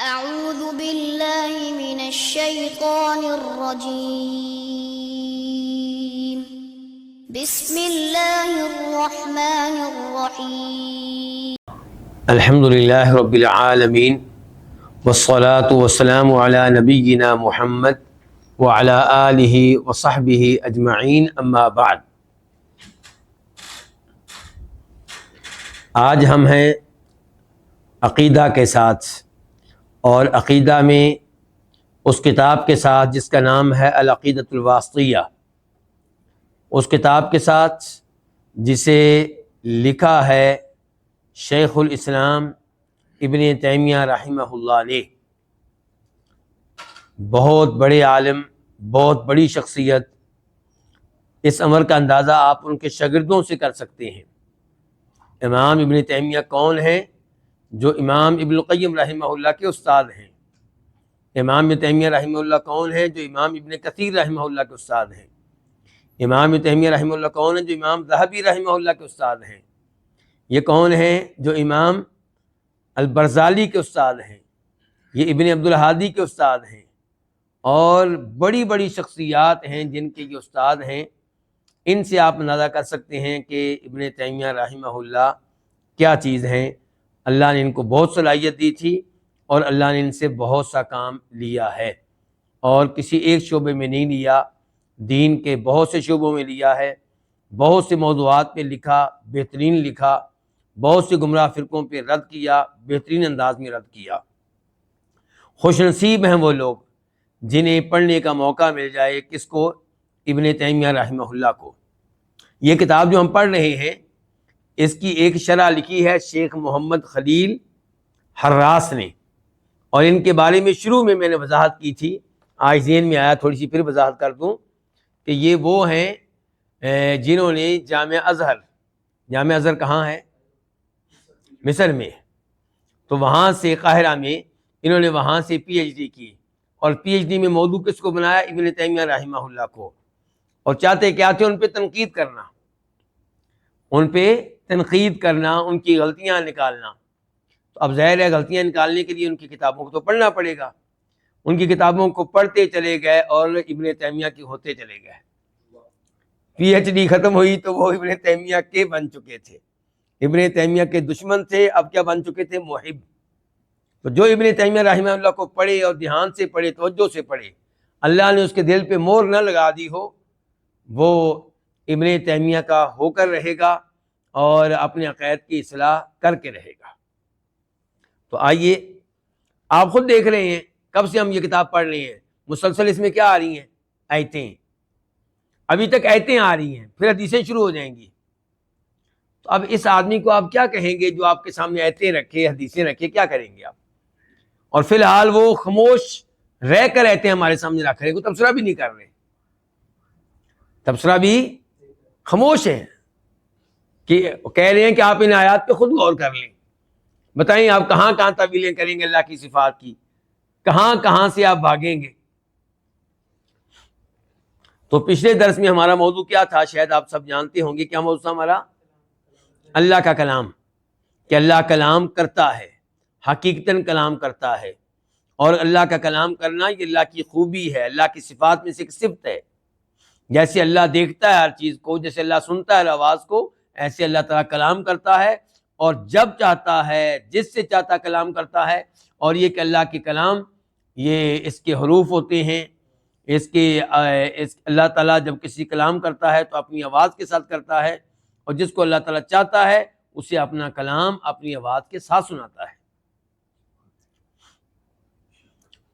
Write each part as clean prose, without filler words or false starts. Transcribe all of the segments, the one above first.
أعوذ بالله من الشيطان الرجيم بسم الله الرحمن الرحيم الحمد للہ رب العالمین والصلاة والسلام علی نبینا محمد وعلی آلہ وصحبہ اجمعین اما بعد۔ آج ہم ہیں عقیدہ کے ساتھ، اور عقیدہ میں اس کتاب کے ساتھ جس کا نام ہے العقیدۃ الواسطیہ، اس کتاب کے ساتھ جسے لکھا ہے شیخ الاسلام ابن تیمیہ رحمہ اللہ نے۔ بہت بڑے عالم، بہت بڑی شخصیت۔ اس امر کا اندازہ آپ ان کے شاگردوں سے کر سکتے ہیں۔ امام ابن تیمیہ کون ہیں؟ جو امام ابن القیم رحمہ اللہ کے استاد ہیں۔ امام ابن تیمیہ رحمہ اللہ کون ہیں؟ جو امام ابن کثیر رحمہ اللہ کے استاد ہیں۔ امام ابن تیمیہ رحمہ اللہ کون ہیں؟ جو امام ذہبی رحمہ اللہ کے استاد ہیں۔ یہ کون ہیں؟ جو امام البرزالی کے استاد ہیں۔ یہ ابن عبدالہادی کے استاد ہیں، اور بڑی بڑی شخصیات ہیں جن کے یہ استاد ہیں۔ ان سے آپ اندازہ کر سکتے ہیں کہ ابن تیمیہ رحمہ اللہ کیا چیز ہیں۔ اللہ نے ان کو بہت صلاحیت دی تھی، اور اللہ نے ان سے بہت سا کام لیا ہے، اور کسی ایک شعبے میں نہیں لیا، دین کے بہت سے شعبوں میں لیا ہے۔ بہت سے موضوعات پہ لکھا، بہترین لکھا۔ بہت سے گمراہ فرقوں پہ رد کیا، بہترین انداز میں رد کیا۔ خوش نصیب ہیں وہ لوگ جنہیں پڑھنے کا موقع مل جائے۔ کس کو؟ ابن تیمیہ رحمہ اللہ کو۔ یہ کتاب جو ہم پڑھ رہے ہیں، اس کی ایک شرح لکھی ہے شیخ محمد خلیل حراس نے، اور ان کے بارے میں شروع میں نے وضاحت کی تھی، آج ذہن میں آیا تھوڑی سی پھر وضاحت کر دوں کہ یہ وہ ہیں جنہوں نے جامعہ ازہر کہاں ہے؟ مصر میں۔ تو وہاں سے قاہرہ میں انہوں نے وہاں سے پی ایچ ڈی کی، اور پی ایچ ڈی میں موضوع کس کو بنایا؟ ابن تیمیہ رحمہ اللہ کو۔ اور چاہتے کیا تھے؟ ان پہ تنقید کرنا، ان کی غلطیاں نکالنا۔ تو اب ظاہر ہے غلطیاں نکالنے کے لیے ان کی کتابوں کو تو پڑھنا پڑے گا۔ ان کی کتابوں کو پڑھتے چلے گئے اور ابن تیمیہ کے ہوتے چلے گئے۔ پی ایچ ڈی ختم ہوئی تو وہ ابن تیمیہ کے بن چکے تھے، ابن تیمیہ کے دشمن تھے، اب کیا بن چکے تھے؟ محب۔ تو جو ابن تیمیہ رحمہ اللہ کو پڑھے اور دھیان سے پڑھے، توجہ سے پڑھے، اللہ نے اس کے دل پہ مہر نہ لگا دی ہو، وہ ابن تیمیہ کا ہو کر رہے گا اور اپنے عقائد کی اصلاح کر کے رہے گا۔ تو آئیے، آپ خود دیکھ رہے ہیں کب سے ہم یہ کتاب پڑھ رہے ہیں، مسلسل اس میں کیا آ رہی ہیں؟ آیتیں۔ ابھی تک آیتیں آ رہی ہیں، پھر حدیثیں شروع ہو جائیں گی۔ تو اب اس آدمی کو آپ کیا کہیں گے جو آپ کے سامنے آیتیں رکھے، حدیثیں رکھے؟ کیا کریں گے آپ؟ اور فی الحال وہ خاموش رہ کر آیتیں ہمارے سامنے رکھ رہے، کوئی تبصرہ بھی نہیں کر رہے، تبصرہ بھی خاموش ہے، کہ کہہ رہے ہیں کہ آپ ان آیات پہ خود غور کر لیں، بتائیں آپ کہاں کہاں تعویلیں کریں گے اللہ کی صفات کی، کہاں کہاں سے آپ بھاگیں گے۔ تو پچھلے درس میں ہمارا موضوع کیا تھا؟ شاید آپ سب جانتے ہوں گے۔ کیا موضوع تھا ہمارا؟ اللہ کا کلام، کہ اللہ کلام کرتا ہے، حقیقتاً کلام کرتا ہے، اور اللہ کا کلام کرنا یہ اللہ کی خوبی ہے، اللہ کی صفات میں سے ایک صفت ہے۔ جیسے اللہ دیکھتا ہے ہر چیز کو، جیسے اللہ سنتا ہے آواز کو، ایسے اللہ تعالیٰ کلام کرتا ہے، اور جب چاہتا ہے، جس سے چاہتا کلام کرتا ہے۔ اور یہ کہ اللہ کے کلام، یہ اس کے حروف ہوتے ہیں، اللہ تعالیٰ جب کسی کلام کرتا ہے تو اپنی آواز کے ساتھ کرتا ہے، اور جس کو اللہ تعالیٰ چاہتا ہے اسے اپنا کلام اپنی آواز کے ساتھ سناتا ہے۔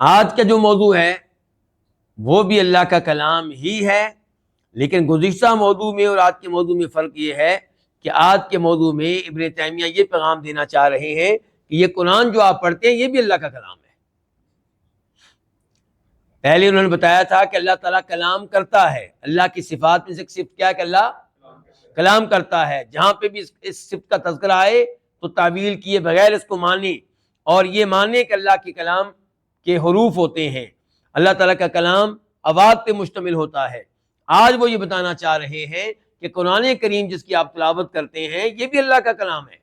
آج کا جو موضوع ہے وہ بھی اللہ کا کلام ہی ہے، لیکن گزشتہ موضوع میں اور آج کے موضوع میں فرق یہ ہے کہ آج کے موضوع میں ابن تیمیہ یہ پیغام دینا چاہ رہے ہیں کہ یہ قرآن جو آپ پڑھتے ہیں یہ بھی اللہ کا کلام ہے۔ پہلے انہوں نے بتایا تھا کہ اللہ تعالیٰ کلام کرتا ہے، اللہ کی صفات میں سے ایک صفت کیا ہے؟ کہ اللہ کلام کرتا ہے۔ جہاں پہ بھی اس صفت کا تذکرہ آئے تو تعویل کیے بغیر اس کو مانے، اور یہ مانے کہ اللہ کے کلام کے حروف ہوتے ہیں، اللہ تعالیٰ کا کلام آواز پہ مشتمل ہوتا ہے۔ آج وہ یہ بتانا چاہ رہے ہیں کہ قرآن کریم جس کی آپ تلاوت کرتے ہیں یہ بھی اللہ کا کلام ہے،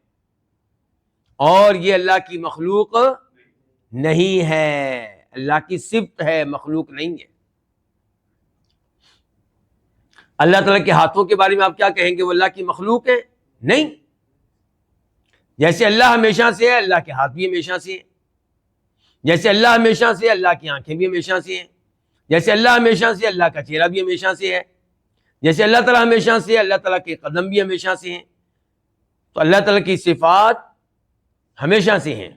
اور یہ اللہ کی مخلوق نہیں ہے، اللہ کی صفت ہے، مخلوق نہیں ہے۔ اللہ تعالیٰ کے ہاتھوں کے بارے میں آپ کیا کہیں گے؟ وہ اللہ کی مخلوق ہے؟ نہیں۔ جیسے اللہ ہمیشہ سے ہے، اللہ کے ہاتھ بھی ہمیشہ سے ہیں۔ جیسے اللہ ہمیشہ سے، اللہ کی آنکھیں بھی ہمیشہ سے ہیں۔ جیسے اللہ ہمیشہ سے، اللہ کا چہرہ بھی ہمیشہ سے ہے۔ جیسے اللہ تعالیٰ ہمیشہ سے، اللہ تعالیٰ کے قدم بھی ہمیشہ سے ہیں۔ تو اللہ تعالیٰ کی صفات ہمیشہ سے ہیں۔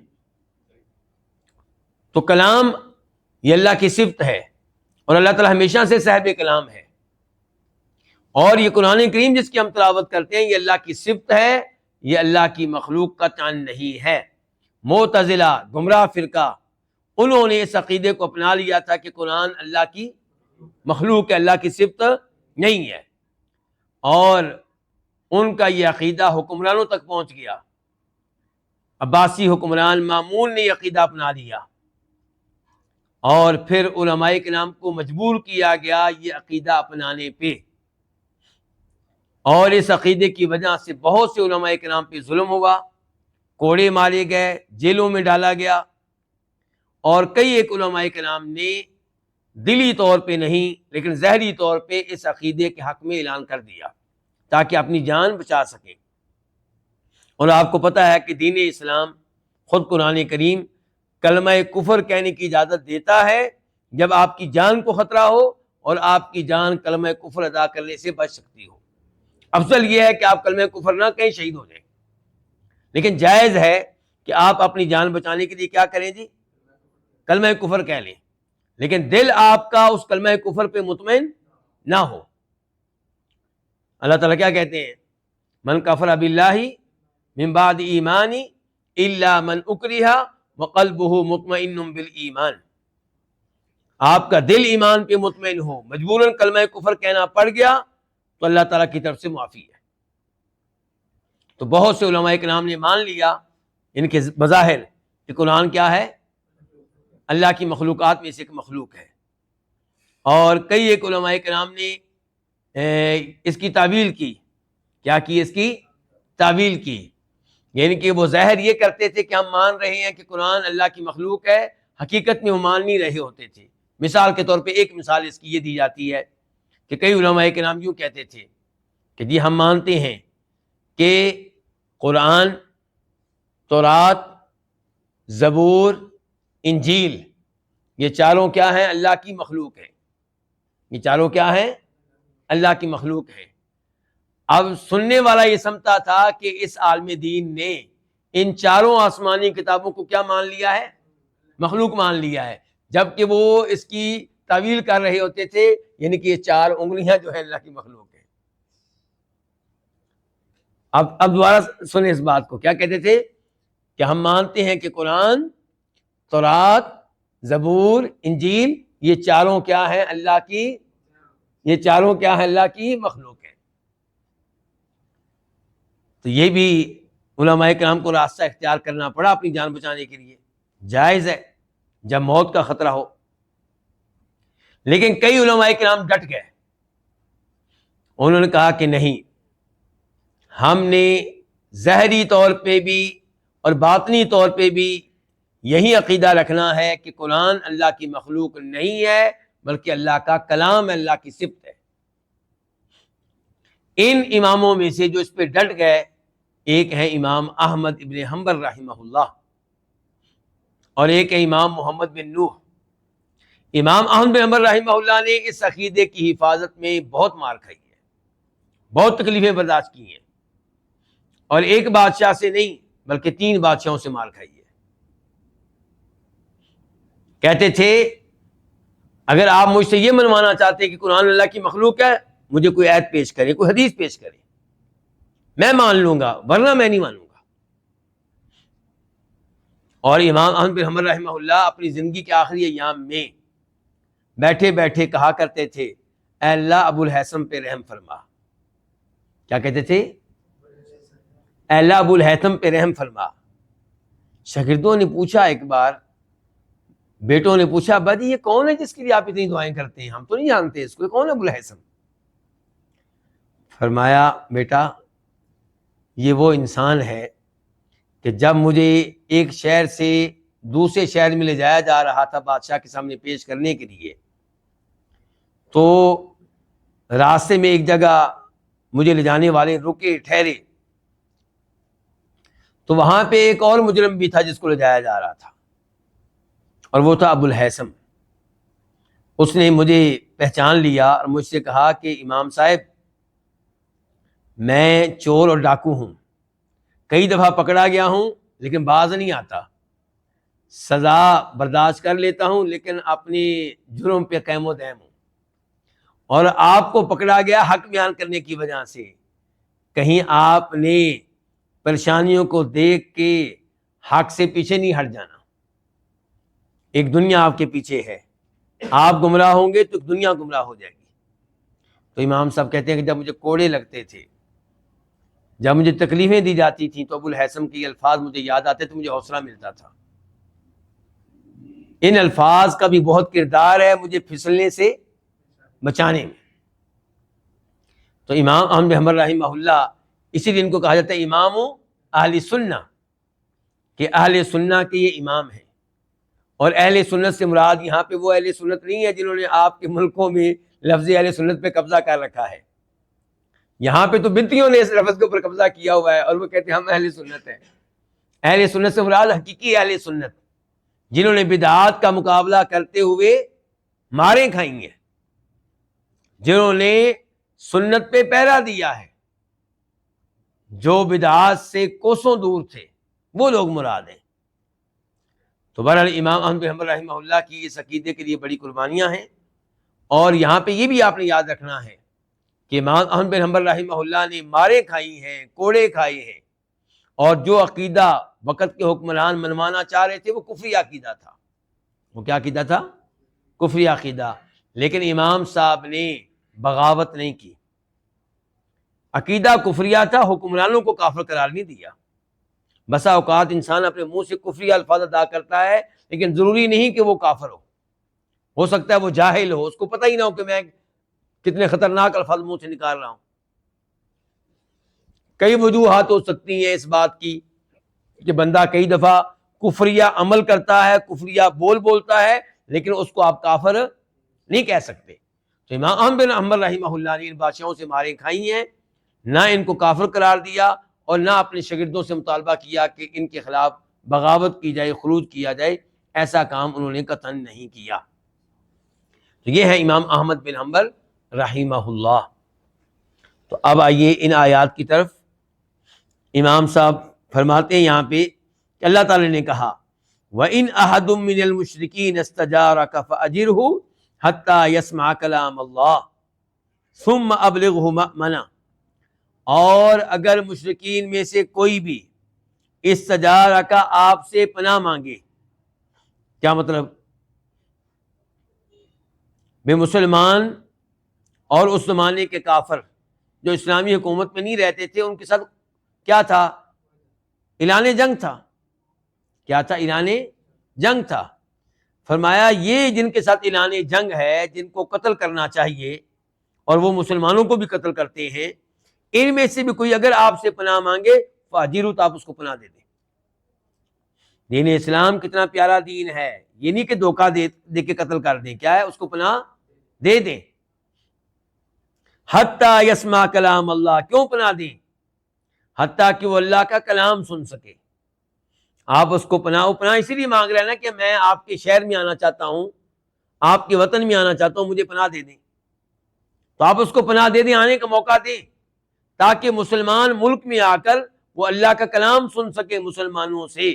تو کلام یہ اللہ کی صفت ہے، اور اللہ تعالیٰ ہمیشہ سے صاحب کلام ہے۔ اور یہ قرآن کریم جس کی ہم تلاوت کرتے ہیں، یہ اللہ کی صفت ہے، یہ اللہ کی مخلوق کا تعین نہیں ہے۔ معتزلہ گمراہ فرقہ، انہوں نے اس عقیدے کو اپنا لیا تھا کہ قرآن اللہ کی مخلوق ہے، اللہ کی صفت نہیں ہے، اور ان کا یہ عقیدہ حکمرانوں تک پہنچ گیا۔ عباسی حکمران مامون نے یہ عقیدہ اپنا لیا، اور پھر علماء کرام کو مجبور کیا گیا یہ عقیدہ اپنانے پہ، اور اس عقیدے کی وجہ سے بہت سے علماء کرام پہ ظلم ہوا، کوڑے مارے گئے، جیلوں میں ڈالا گیا، اور کئی ایک علماء کرام نے دلی طور پہ نہیں لیکن ظاہری طور پہ اس عقیدے کے حق میں اعلان کر دیا تاکہ اپنی جان بچا سکیں۔ اور آپ کو پتہ ہے کہ دین اسلام خود قرآن کریم کلمہ کفر کہنے کی اجازت دیتا ہے جب آپ کی جان کو خطرہ ہو اور آپ کی جان کلمہ کفر ادا کرنے سے بچ سکتی ہو۔ افضل یہ ہے کہ آپ کلمہ کفر نہ کہیں، شہید ہو جائیں، لیکن جائز ہے کہ آپ اپنی جان بچانے کے لیے کیا کریں جی؟ کلمہ کفر کہہ لیں، لیکن دل آپ کا اس کلمہ کفر پہ مطمئن نہ ہو۔ اللہ تعالیٰ کیا کہتے ہیں؟ من کفر باللہ من بعد ایمانی الا من اکرہ وقلبہ مطمئن بالایمان۔ آپ کا دل ایمان پہ مطمئن ہو، مجبوراً کلمہ کفر کہنا پڑ گیا تو اللہ تعالیٰ کی طرف سے معافی ہے۔ تو بہت سے علماء کرام نے مان لیا ان کے بظاہر کہ قرآن کیا ہے؟ اللہ کی مخلوقات میں سے ایک مخلوق ہے، اور کئی ایک علماء کرام نے اس کی تعویل کی۔ کیا کی؟ اس کی تعویل کی، یعنی کہ وہ ظاہر یہ کرتے تھے کہ ہم مان رہے ہیں کہ قرآن اللہ کی مخلوق ہے، حقیقت میں وہ مان نہیں رہے ہوتے تھے۔ مثال کے طور پہ ایک مثال اس کی یہ دی جاتی ہے کہ کئی علماء کرام یوں کہتے تھے کہ جی ہم مانتے ہیں کہ قرآن، تورات، زبور، انجیل، یہ چاروں کیا ہیں؟ اللہ کی مخلوق ہیں۔ یہ چاروں کیا ہیں؟ اللہ کی مخلوق ہیں۔ اب سننے والا یہ سمجھتا تھا کہ اس عالم دین نے ان چاروں آسمانی کتابوں کو کیا مان لیا ہے؟ مخلوق مان لیا ہے، جبکہ وہ اس کی تعویل کر رہے ہوتے تھے، یعنی کہ یہ چار انگلیاں جو ہے اللہ کی مخلوق ہے۔ اب دوبارہ سنیں اس بات کو، کیا کہتے تھے کہ ہم مانتے ہیں کہ قرآن، تورات، زبور، انجیل، یہ چاروں کیا ہیں؟ اللہ کی، یہ چاروں کیا ہیں؟ اللہ کی مخلوق ہے۔ تو یہ بھی علماء کرام کو راستہ اختیار کرنا پڑا اپنی جان بچانے کے لیے، جائز ہے جب موت کا خطرہ ہو۔ لیکن کئی علماء کرام ڈٹ گئے، انہوں نے کہا کہ نہیں، ہم نے ظاہری طور پہ بھی اور باطنی طور پہ بھی یہی عقیدہ رکھنا ہے کہ قرآن اللہ کی مخلوق نہیں ہے بلکہ اللہ کا کلام ہے، اللہ کی صفت ہے۔ ان اماموں میں سے جو اس پہ ڈٹ گئے، ایک ہے امام احمد ابن حنبل رحمہ اللہ، اور ایک ہے امام محمد بن نوح۔ امام احمد بن حنبل رحمہ اللہ نے اس عقیدے کی حفاظت میں بہت مار کھائی ہے، بہت تکلیفیں برداشت کی ہیں، اور ایک بادشاہ سے نہیں بلکہ 3 بادشاہوں سے مار کھائی ہے۔ کہتے تھے اگر آپ مجھ سے یہ منوانا چاہتے ہیں کہ قرآن اللہ کی مخلوق ہے، مجھے کوئی آیت پیش کرے، کوئی حدیث پیش کرے، میں مان لوں گا، ورنہ میں نہیں مانوں گا۔ اور امام احمد بن حنبل رحمہ اللہ اپنی زندگی کے آخری ایام میں بیٹھے بیٹھے کہا کرتے تھے، اے اللہ ابو الہیثم پہ رحم فرما۔ کیا کہتے تھے؟ اے اللہ ابو الہیثم پہ رحم فرما۔ شاگردوں نے پوچھا، ایک بار بیٹوں نے پوچھا، ابا جی یہ کون ہے جس کے لیے آپ اتنی دعائیں کرتے ہیں؟ ہم تو نہیں جانتے اس کو، کون ہے ابو الہیثم؟ فرمایا بیٹا یہ وہ انسان ہے کہ جب مجھے ایک شہر سے دوسرے شہر میں لے جایا جا رہا تھا بادشاہ کے سامنے پیش کرنے کے لیے، تو راستے میں ایک جگہ مجھے لے جانے والے رکے، ٹھہرے، تو وہاں پہ ایک اور مجرم بھی تھا جس کو لے جایا جا رہا تھا، اور وہ تھا ابو الہیثم۔ اس نے مجھے پہچان لیا اور مجھ سے کہا کہ امام صاحب، میں چور اور ڈاکو ہوں، کئی دفعہ پکڑا گیا ہوں لیکن باز نہیں آتا، سزا برداشت کر لیتا ہوں لیکن اپنی جرم پہ قائم و دائم ہوں، اور آپ کو پکڑا گیا حق بیان کرنے کی وجہ سے، کہیں آپ نے پریشانیوں کو دیکھ کے حق سے پیچھے نہیں ہٹ جانا، ایک دنیا آپ کے پیچھے ہے، آپ گمراہ ہوں گے تو دنیا گمراہ ہو جائے گی۔ تو امام صاحب کہتے ہیں کہ جب مجھے کوڑے لگتے تھے، جب مجھے تکلیفیں دی جاتی تھیں، تو ابو الہیثم کے الفاظ مجھے یاد آتے تو مجھے حوصلہ ملتا تھا۔ ان الفاظ کا بھی بہت کردار ہے مجھے پھسلنے سے بچانے میں۔ تو امام احمد بن حنبل رحمہ اللہ، اسی لیے ان کو کہا جاتا ہے امام اہل سنہ، کہ اہل سنہ کے یہ امام ہیں۔ اور اہل سنت سے مراد یہاں پہ وہ اہل سنت نہیں ہے جنہوں نے آپ کے ملکوں میں لفظ اہل سنت پہ قبضہ کر رکھا ہے، یہاں پہ تو بدعتیوں نے اس لفظ کے اوپر قبضہ کیا ہوا ہے اور وہ کہتے ہیں ہم اہل سنت ہیں۔ اہل سنت سے مراد حقیقی اہل سنت، جنہوں نے بدعات کا مقابلہ کرتے ہوئے ماریں کھائی ہیں، جنہوں نے سنت پہ پہرا دیا ہے، جو بدعات سے کوسوں دور تھے، وہ لوگ مراد ہیں۔ تو بہرحال امام احمد بن حنبل رحمہ اللہ کی اس عقیدے کے لیے بڑی قربانیاں ہیں۔ اور یہاں پہ یہ بھی آپ نے یاد رکھنا ہے کہ امام احمد بن حنبل رحمہ اللہ نے مارے کھائی ہیں، کوڑے کھائے ہیں، اور جو عقیدہ وقت کے حکمران منوانا چاہ رہے تھے وہ کفری عقیدہ تھا۔ وہ کیا عقیدہ تھا؟ کفری عقیدہ۔ لیکن امام صاحب نے بغاوت نہیں کی، عقیدہ کفریہ تھا، حکمرانوں کو کافر قرار نہیں دیا۔ بسا اوقات انسان اپنے منہ سے کفری الفاظ ادا کرتا ہے لیکن ضروری نہیں کہ وہ کافر ہو سکتا ہے وہ جاہل ہو، اس کو پتہ ہی نہ ہو کہ میں کتنے خطرناک الفاظ منہ سے نکال رہا ہوں۔ کئی وجوہات ہو سکتی ہیں اس بات کی کہ بندہ کئی دفعہ کفریہ عمل کرتا ہے، کفریہ بولتا ہے، لیکن اس کو آپ کافر نہیں کہہ سکتے۔ تو امام احمد بن حنبل رحمہ اللہ نے ان بادشاہوں سے ماریں کھائی ہیں، نہ ان کو کافر قرار دیا اور نہ اپنے شاگردوں سے مطالبہ کیا کہ ان کے خلاف بغاوت کی جائے، خروج کیا جائے، ایسا کام انہوں نے قطعاً نہیں کیا۔ تو یہ ہے امام احمد بن حنبل رحمہ اللہ۔ تو اب آئیے ان آیات کی طرف۔ امام صاحب فرماتے ہیں یہاں پہ کہ اللہ تعالی نے کہا وَإِنْ أَحَدٌ مِّنَ الْمُشْرِكِينَ اسْتَجَارَكَ فَأَجِرْهُ حَتَّى يَسْمَعَ كَلَامَ اللَّهِ ثُمَّ أَبْلِغْهُ مَأْمَنَهُ، اور اگر مشرکین میں سے کوئی بھی استجارہ کا آپ سے پناہ مانگے، کیا مطلب؟ بے مسلمان اور اس زمانے کے کافر جو اسلامی حکومت میں نہیں رہتے تھے، ان کے ساتھ کیا تھا؟ اعلان جنگ تھا۔ کیا تھا؟ اعلان جنگ تھا۔ فرمایا یہ جن کے ساتھ اعلان جنگ ہے، جن کو قتل کرنا چاہیے اور وہ مسلمانوں کو بھی قتل کرتے ہیں، ان میں سے بھی کوئی اگر آپ سے پناہ مانگے فاجروا، تو آپ اس کو پناہ دے دیں۔ دین اسلام کتنا پیارا دین ہے، یہ نہیں کہ دھوکہ دے کے قتل کر دیں، کیا ہے؟ اس کو پناہ دے دیں۔ حتیٰ یسمع کلام اللہ، کیوں پناہ دیں؟ حتیٰ کہ وہ اللہ کا کلام سن سکے۔ آپ اس کو پناہ اسی لیے مانگ رہے ہیں نا کہ میں آپ کے شہر میں آنا چاہتا ہوں، آپ کے وطن میں آنا چاہتا ہوں، مجھے پناہ دے دیں۔ تو آپ اس کو پناہ دے دیں، آنے کا موقع دیں، تاکہ مسلمان ملک میں آ کر وہ اللہ کا کلام سن سکے، مسلمانوں سے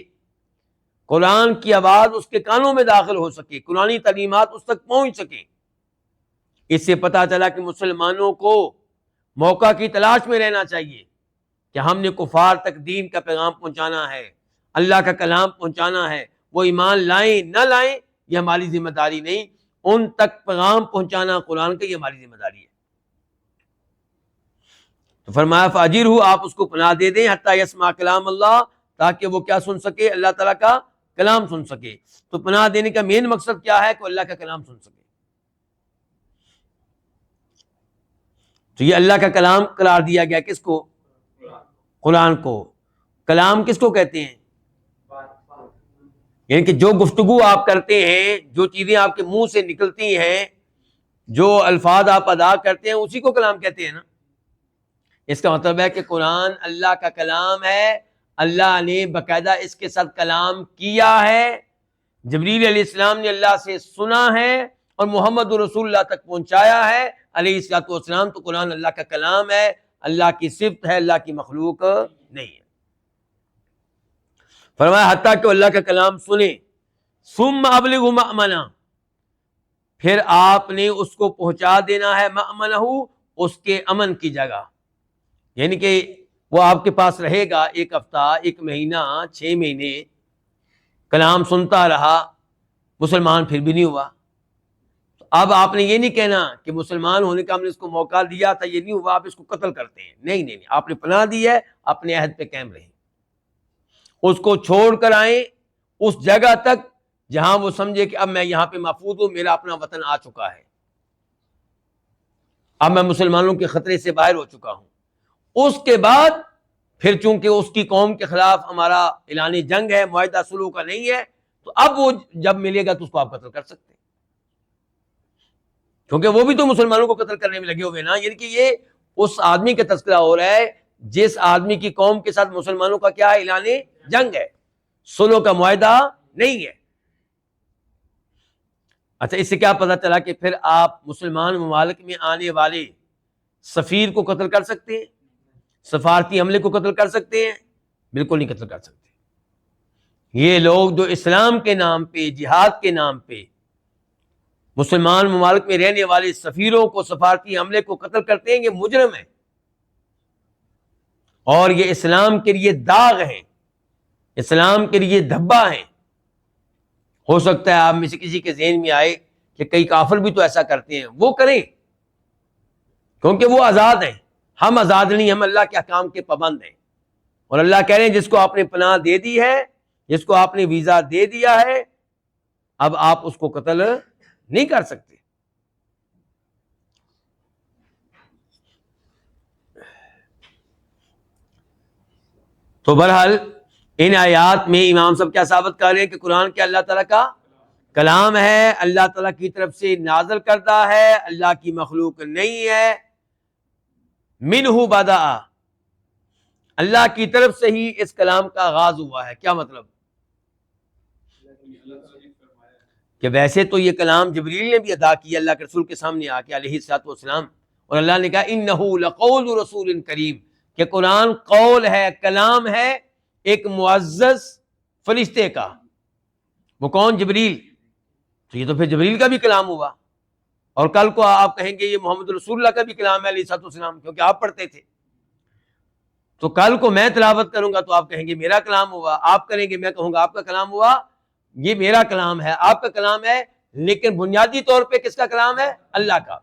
قرآن کی آواز اس کے کانوں میں داخل ہو سکے، قرآنی تعلیمات اس تک پہنچ سکیں۔ اس سے پتہ چلا کہ مسلمانوں کو موقع کی تلاش میں رہنا چاہیے کہ ہم نے کفار تک دین کا پیغام پہنچانا ہے، اللہ کا کلام پہنچانا ہے، وہ ایمان لائیں نہ لائیں یہ ہماری ذمہ داری نہیں، ان تک پیغام پہنچانا قرآن کا یہ ہماری ذمہ داری ہے۔ تو فرمایا فاجرہ، آپ اس کو پناہ دے دیں، حتیٰ یسمع کلام اللہ، تاکہ وہ کیا سن سکے؟ اللہ تعالیٰ کا کلام سن سکے۔ تو پناہ دینے کا مین مقصد کیا ہے؟ کہ اللہ کا کلام سن سکے۔ تو یہ اللہ کا کلام قرار دیا گیا کس کو؟ قرآن کو۔ کلام کس کو کہتے ہیں؟ یعنی کہ جو گفتگو آپ کرتے ہیں، جو چیزیں آپ کے منہ سے نکلتی ہیں، جو الفاظ آپ ادا کرتے ہیں، اسی کو کلام کہتے ہیں نا۔ اس کا مطلب ہے کہ قرآن اللہ کا کلام ہے، اللہ نے باقاعدہ اس کے ساتھ کلام کیا ہے، جبریل علیہ السلام نے اللہ سے سنا ہے اور محمد رسول اللہ تک پہنچایا ہے علیہ الصلوۃ والسلام۔ تو قرآن اللہ کا کلام ہے، اللہ کی صفت ہے، اللہ کی مخلوق نہیں ہے۔ فرمایا حتیٰ کہ اللہ کا کلام سنیں، ثم ابلغ مأمنہ، پھر آپ نے اس کو پہنچا دینا ہے مأمنہ، اس کے امن کی جگہ، یعنی کہ وہ آپ کے پاس رہے گا 1 ہفتہ، 1 مہینہ، 6 مہینے، کلام سنتا رہا، مسلمان پھر بھی نہیں ہوا۔ اب آپ نے یہ نہیں کہنا کہ مسلمان ہونے کا ہم نے اس کو موقع دیا تھا، یہ نہیں ہوا، آپ اس کو قتل کرتے ہیں، نہیں نہیں نہیں، آپ نے پناہ دی ہے، اپنے عہد پہ قائم رہیں، اس کو چھوڑ کر آئیں اس جگہ تک جہاں وہ سمجھے کہ اب میں یہاں پہ محفوظ ہوں، میرا اپنا وطن آ چکا ہے، اب میں مسلمانوں کے خطرے سے باہر ہو چکا ہوں۔ اس کے بعد پھر چونکہ اس کی قوم کے خلاف ہمارا اعلان جنگ ہے، معاہدہ صلح کا نہیں ہے، تو اب وہ جب ملے گا تو اس کو آپ قتل کر سکتے ہیں، کیونکہ وہ بھی تو مسلمانوں کو قتل کرنے میں لگے ہوئے نا۔ یعنی کہ یہ اس آدمی کا تذکرہ ہو رہا ہے جس آدمی کی قوم کے ساتھ مسلمانوں کا کیا ہے؟ اعلان جنگ ہے، صلح کا معاہدہ نہیں ہے۔ اچھا، اس سے کیا پتہ چلا کہ پھر آپ مسلمان ممالک میں آنے والے سفیر کو قتل کر سکتے ہیں، سفارتی عملے کو قتل کر سکتے ہیں؟ بالکل نہیں قتل کر سکتے۔ یہ لوگ جو اسلام کے نام پہ، جہاد کے نام پہ مسلمان ممالک میں رہنے والے سفیروں کو، سفارتی عملے کو قتل کرتے ہیں، یہ مجرم ہیں، اور یہ اسلام کے لیے داغ ہیں، اسلام کے لیے دھبا ہیں۔ ہو سکتا ہے آپ میں سے کسی کے ذہن میں آئے کہ کئی کافر بھی تو ایسا کرتے ہیں، وہ کریں، کیونکہ وہ آزاد ہیں، ہم آزاد نہیں، ہم اللہ کے احکام کے پابند ہیں۔ اور اللہ کہہ رہے ہیں جس کو آپ نے پناہ دے دی ہے، جس کو آپ نے ویزا دے دیا ہے، اب آپ اس کو قتل نہیں کر سکتے۔ تو بہرحال ان آیات میں امام صاحب کیا ثابت کر رہے ہیں کہ قرآن کیا اللہ تعالیٰ کا کلام ہے، اللہ تعالیٰ کی طرف سے نازل کردہ ہے، اللہ کی مخلوق نہیں ہے، منہ بدأ، اللہ کی طرف سے ہی اس کلام کا آغاز ہوا ہے۔ کیا مطلب؟ کہ ویسے تو یہ کلام جبریل نے بھی ادا کیا اللہ کے رسول کے سامنے آ کے علیہ الصلوۃ والسلام، اور اللہ نے کہا انہ لقول رسول کریم، کہ قرآن قول ہے، کلام ہے ایک معزز فرشتے کا۔ وہ کون؟ جبریل۔ تو یہ تو پھر جبریل کا بھی کلام ہوا، اور کل کو آپ کہیں گے یہ محمد رسول اللہ کا بھی کلام ہے علیہ الصلوۃ والسلام، کیونکہ آپ پڑھتے تھے۔ تو کل کو میں تلاوت کروں گا تو آپ کہیں گے میرا کلام ہوا، آپ کریں گے میں کہوں گا آپ کا کلام ہوا، یہ میرا کلام ہے، آپ کا کلام ہے، لیکن بنیادی طور پہ کس کا کلام ہے؟ اللہ کا۔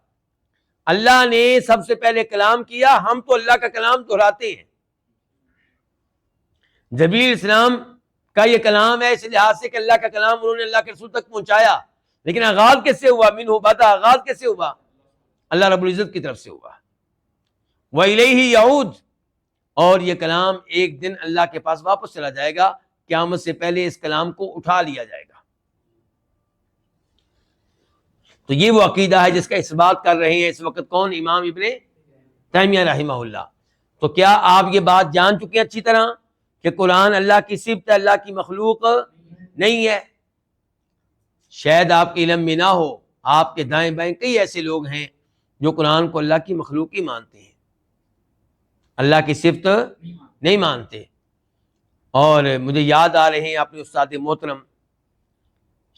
اللہ نے سب سے پہلے کلام کیا، ہم تو اللہ کا کلام دہراتے ہیں۔ جبریل اسلام کا یہ کلام ہے اس لحاظ سے کہ اللہ کا کلام انہوں نے اللہ کے رسول تک پہنچایا، لیکن آغاز کس سے ہوا؟ منہ بدأ، آغاز کس سے ہوا؟ اللہ رب العزت کی طرف سے ہوا۔ وَإِلَيْهِ يَعُودُ، اور یہ کلام ایک دن اللہ کے پاس واپس چلا جائے گا، قیامت سے پہلے اس کلام کو اٹھا لیا جائے گا۔ تو یہ وہ عقیدہ ہے جس کا اس بات کر رہے ہیں اس وقت کون؟ امام ابن تیمیہ رحمہ اللہ۔ تو کیا آپ یہ بات جان چکے ہیں اچھی طرح کہ قرآن اللہ کی صفت ہے، اللہ کی مخلوق نہیں ہے؟ شاید آپ کے علم میں نہ ہو، آپ کے دائیں بائیں کئی ایسے لوگ ہیں جو قرآن کو اللہ کی مخلوق ہی مانتے ہیں، اللہ کی صفت نہیں مانتے۔ اور مجھے یاد آ رہے ہیں اپنے استاد محترم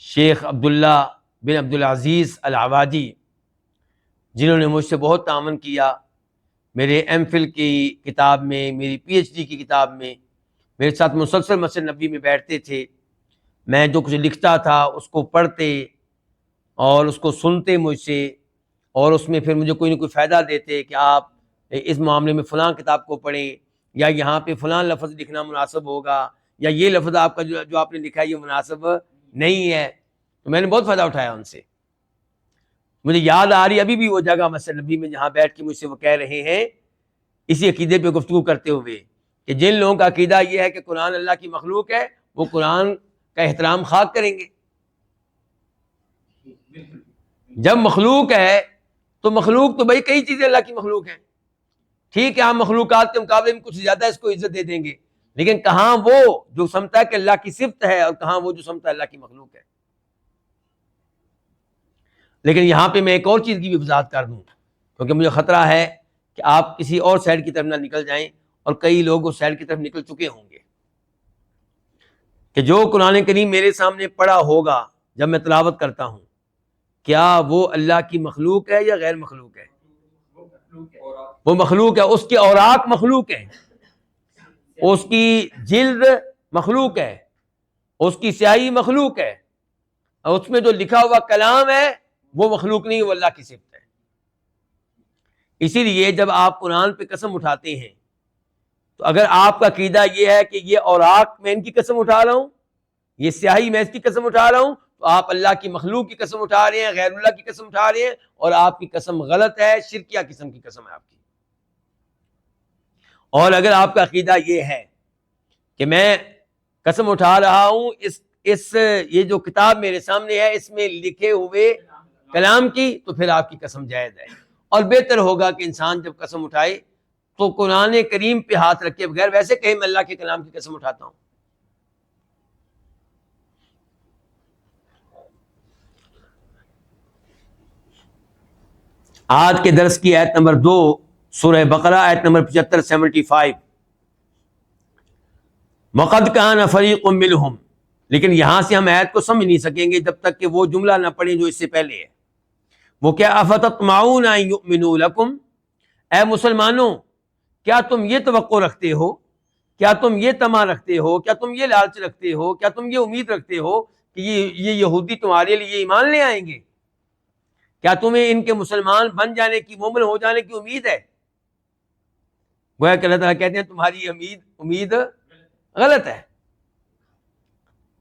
شیخ عبداللہ بن عبدالعزیز العواجی، جنہوں نے مجھ سے بہت تعاون کیا، میرے ایم فل کی کتاب میں، میری پی ایچ ڈی کی کتاب میں، میرے ساتھ مسلسل مسجد نبوی میں بیٹھتے تھے، میں جو کچھ لکھتا تھا اس کو پڑھتے اور اس کو سنتے مجھ سے، اور اس میں پھر مجھے کوئی نہ کوئی فائدہ دیتے کہ آپ اس معاملے میں فلاں کتاب کو پڑھیں، یا یہاں پہ فلاں لفظ لکھنا مناسب ہوگا، یا یہ لفظ آپ کا جو آپ نے لکھا ہے یہ مناسب نہیں ہے۔ تو میں نے بہت فائدہ اٹھایا ان سے۔ مجھے یاد آ رہی ابھی بھی وہ جگہ مسجد نبوی میں جہاں بیٹھ کے مجھ سے وہ کہہ رہے ہیں اسی عقیدے پہ گفتگو کرتے ہوئے کہ جن لوگوں کا عقیدہ یہ ہے کہ قرآن اللہ کی مخلوق ہے، وہ قرآن کا احترام خاک کریں گے؟ جب مخلوق ہے تو مخلوق تو بھائی کئی چیزیں اللہ کی مخلوق ہیں، ٹھیک ہے ہم مخلوقات کے مقابلے میں کچھ زیادہ اس کو عزت دے دیں گے، لیکن کہاں وہ جو سمجھتا ہے کہ اللہ کی صفت ہے اور کہاں وہ جو سمجھتا ہے اللہ کی مخلوق ہے۔ لیکن یہاں پہ میں ایک اور چیز کی بھی وضاحت کر دوں، کیونکہ مجھے خطرہ ہے کہ آپ کسی اور سائڈ کی طرف نہ نکل جائیں، اور کئی لوگ اس سائڈ کی طرف نکل چکے ہوں گے، کہ جو قرآن کریم میرے سامنے پڑھا ہوگا جب میں تلاوت کرتا ہوں، کیا وہ اللہ کی مخلوق ہے یا غیر مخلوق ہے؟ وہ مخلوق ہے، اس کے اوراق مخلوق ہیں، اس کی جلد مخلوق ہے، اس کی سیاہی مخلوق ہے، اور اس میں جو لکھا ہوا کلام ہے وہ مخلوق نہیں، وہ اللہ کی صفت ہے۔ اسی لیے جب آپ قرآن پہ قسم اٹھاتے ہیں تو اگر آپ کا عقیدہ یہ ہے کہ یہ اوراق میں ان کی قسم اٹھا رہا ہوں، یہ سیاہی میں اس کی قسم اٹھا رہا ہوں، تو آپ اللہ کی مخلوق کی قسم اٹھا رہے ہیں، غیر اللہ کی قسم اٹھا رہے ہیں، اور آپ کی قسم غلط ہے، شرکیہ قسم کی قسم ہے آپ کی۔ اور اگر آپ کا عقیدہ یہ ہے کہ میں قسم اٹھا رہا ہوں یہ جو کتاب میرے سامنے ہے اس میں لکھے ہوئے کلام کی، تو پھر آپ کی قسم جائز ہے، اور بہتر ہوگا کہ انسان جب قسم اٹھائے تو قرآن کریم پہ ہاتھ رکھے بغیر ویسے کہیں میں اللہ کے کلام کی قسم اٹھاتا ہوں۔ آج کے درس کی آیت نمبر 2 سورہ بقرہ آیت نمبر 75 وَقَدْ كَانَ فَرِيقٌ مِّنْهُمْ، لیکن یہاں سے ہم آیت کو سمجھ نہیں سکیں گے جب تک کہ وہ جملہ نہ پڑھیں جو اس سے پہلے ہے۔ وہ کیا أَفَتَطْمَعُونَ أَن يُؤْمِنُوا لَكُمْ، اے مسلمانوں کیا تم یہ توقع رکھتے ہو، کیا تم یہ طمع رکھتے ہو، کیا تم یہ لالچ رکھتے ہو، کیا تم یہ امید رکھتے ہو کہ یہ یہودی تمہارے لیے ایمان لے آئیں گے؟ کیا تمہیں ان کے مسلمان بن جانے کی، مومن ہو جانے کی امید ہے؟ گویا کہ اللہ تعالیٰ کہتے ہیں تمہاری امید غلط ہے،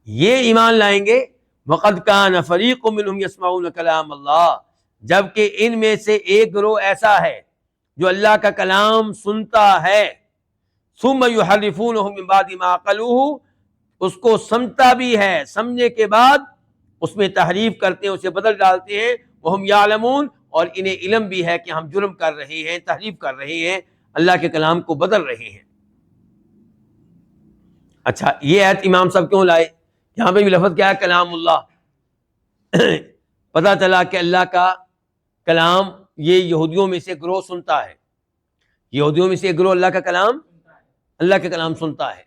یہ ایمان لائیں گے۔ وَقَدْ كَانَ فَرِيقٌ مِّنْهُمْ يَسْمَعُونَ كَلَامَ اللَّهِ، جبکہ ان میں سے ایک گروہ ایسا ہے جو اللہ کا کلام سنتا ہے، ثُمَّ يُحَرِّفُونَهُ مِن بَعْدِ مَا عَقَلُوهُ، اس کو سمجھتا بھی ہے، سمجھنے کے بعد اس میں تحریف کرتے ہیں، اسے بدل ڈالتے ہیں، وَهُمْ يَعْلَمُونَ، اور انہیں علم بھی ہے کہ ہم جرم کر رہے ہیں، تحریف کر رہے ہیں، اللہ کے کلام کو بدل رہے ہیں۔ اچھا یہ آیت امام صاحب کیوں لائے؟ یہاں پہ بھی لفظ کیا ہے؟ کلام اللہ۔ پتہ چلا کہ اللہ کا کلام یہ یہودیوں میں سے گروہ سنتا ہے، یہودیوں میں سے ایک گروہ اللہ کا کلام سنتا ہے۔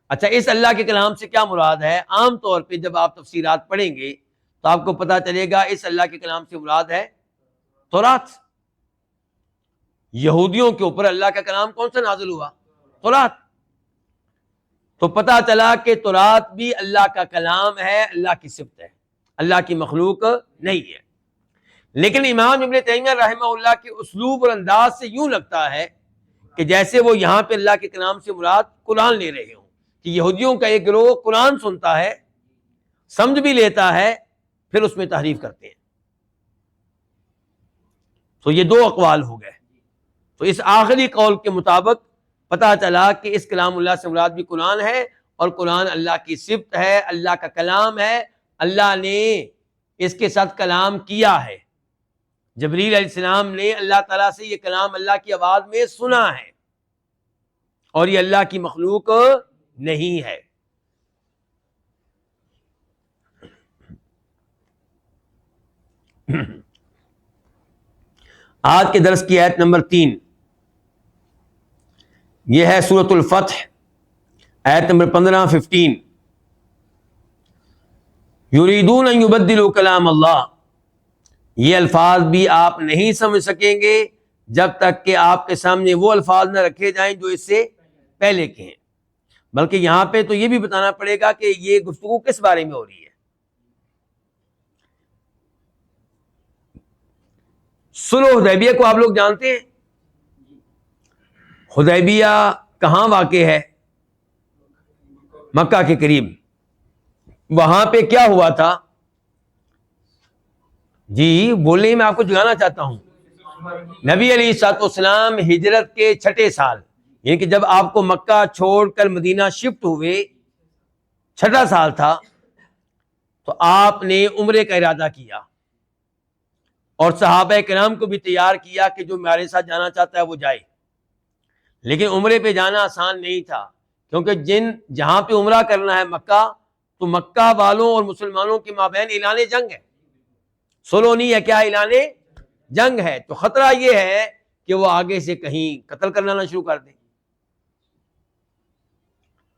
اچھا اس اللہ کے کلام سے کیا مراد ہے؟ عام طور پہ جب آپ تفسیرات پڑھیں گے تو آپ کو پتہ چلے گا اس اللہ کے کلام سے مراد ہے تورات۔ یہودیوں کے اوپر اللہ کا کلام کون سا نازل ہوا؟ تورات۔ تو پتہ چلا کہ تورات بھی اللہ کا کلام ہے، اللہ کی صفت ہے، اللہ کی مخلوق نہیں ہے۔ لیکن امام ابن تیمیہ رحمہ اللہ کے اسلوب اور انداز سے یوں لگتا ہے کہ جیسے وہ یہاں پہ اللہ کے کلام سے مراد قرآن لے رہے ہوں، کہ یہودیوں کا ایک گروہ قرآن سنتا ہے، سمجھ بھی لیتا ہے، پھر اس میں تحریف کرتے ہیں۔ تو یہ دو اقوال ہو گئے۔ تو اس آخری قول کے مطابق پتہ چلا کہ اس کلام اللہ سے مراد بھی قرآن ہے، اور قرآن اللہ کی صفت ہے، اللہ کا کلام ہے، اللہ نے اس کے ساتھ کلام کیا ہے۔ جبریل علیہ السلام نے اللہ تعالیٰ سے یہ کلام اللہ کی آواز میں سنا ہے، اور یہ اللہ کی مخلوق نہیں ہے۔ آج کے درس کی آیت نمبر 3 یہ ہے سورۃ الفتح آیت نمبر 15 یریدون ان یبدلوا کلام اللہ، یہ الفاظ بھی آپ نہیں سمجھ سکیں گے جب تک کہ آپ کے سامنے وہ الفاظ نہ رکھے جائیں جو اس سے پہلے کے ہیں۔ بلکہ یہاں پہ تو یہ بھی بتانا پڑے گا کہ یہ گفتگو کس بارے میں ہو رہی ہے۔ صلح حدیبیہ کو آپ لوگ جانتے ہیں؟ حدیبیہ کہاں واقع ہے؟ مکہ کے قریب۔ وہاں پہ کیا ہوا تھا؟ جی بولنے میں آپ کو جگانا چاہتا ہوں۔ نبی علیہ الصلوۃ والسلام ہجرت کے 6 سال، یعنی کہ جب آپ کو مکہ چھوڑ کر مدینہ شفٹ ہوئے چھٹا سال تھا تو آپ نے عمرے کا ارادہ کیا اور صحابہ کرام کو بھی تیار کیا کہ جو میرے ساتھ جانا چاہتا ہے وہ جائے. لیکن عمرے پہ جانا آسان نہیں تھا، کیونکہ جہاں پہ عمرہ کرنا ہے مکہ، تو مکہ والوں اور مسلمانوں کے مابین اعلان جنگ ہے، سلو نہیں ہے، کیا اعلان جنگ ہے. تو خطرہ یہ ہے کہ وہ آگے سے کہیں قتل کرنا نہ شروع کر دیں.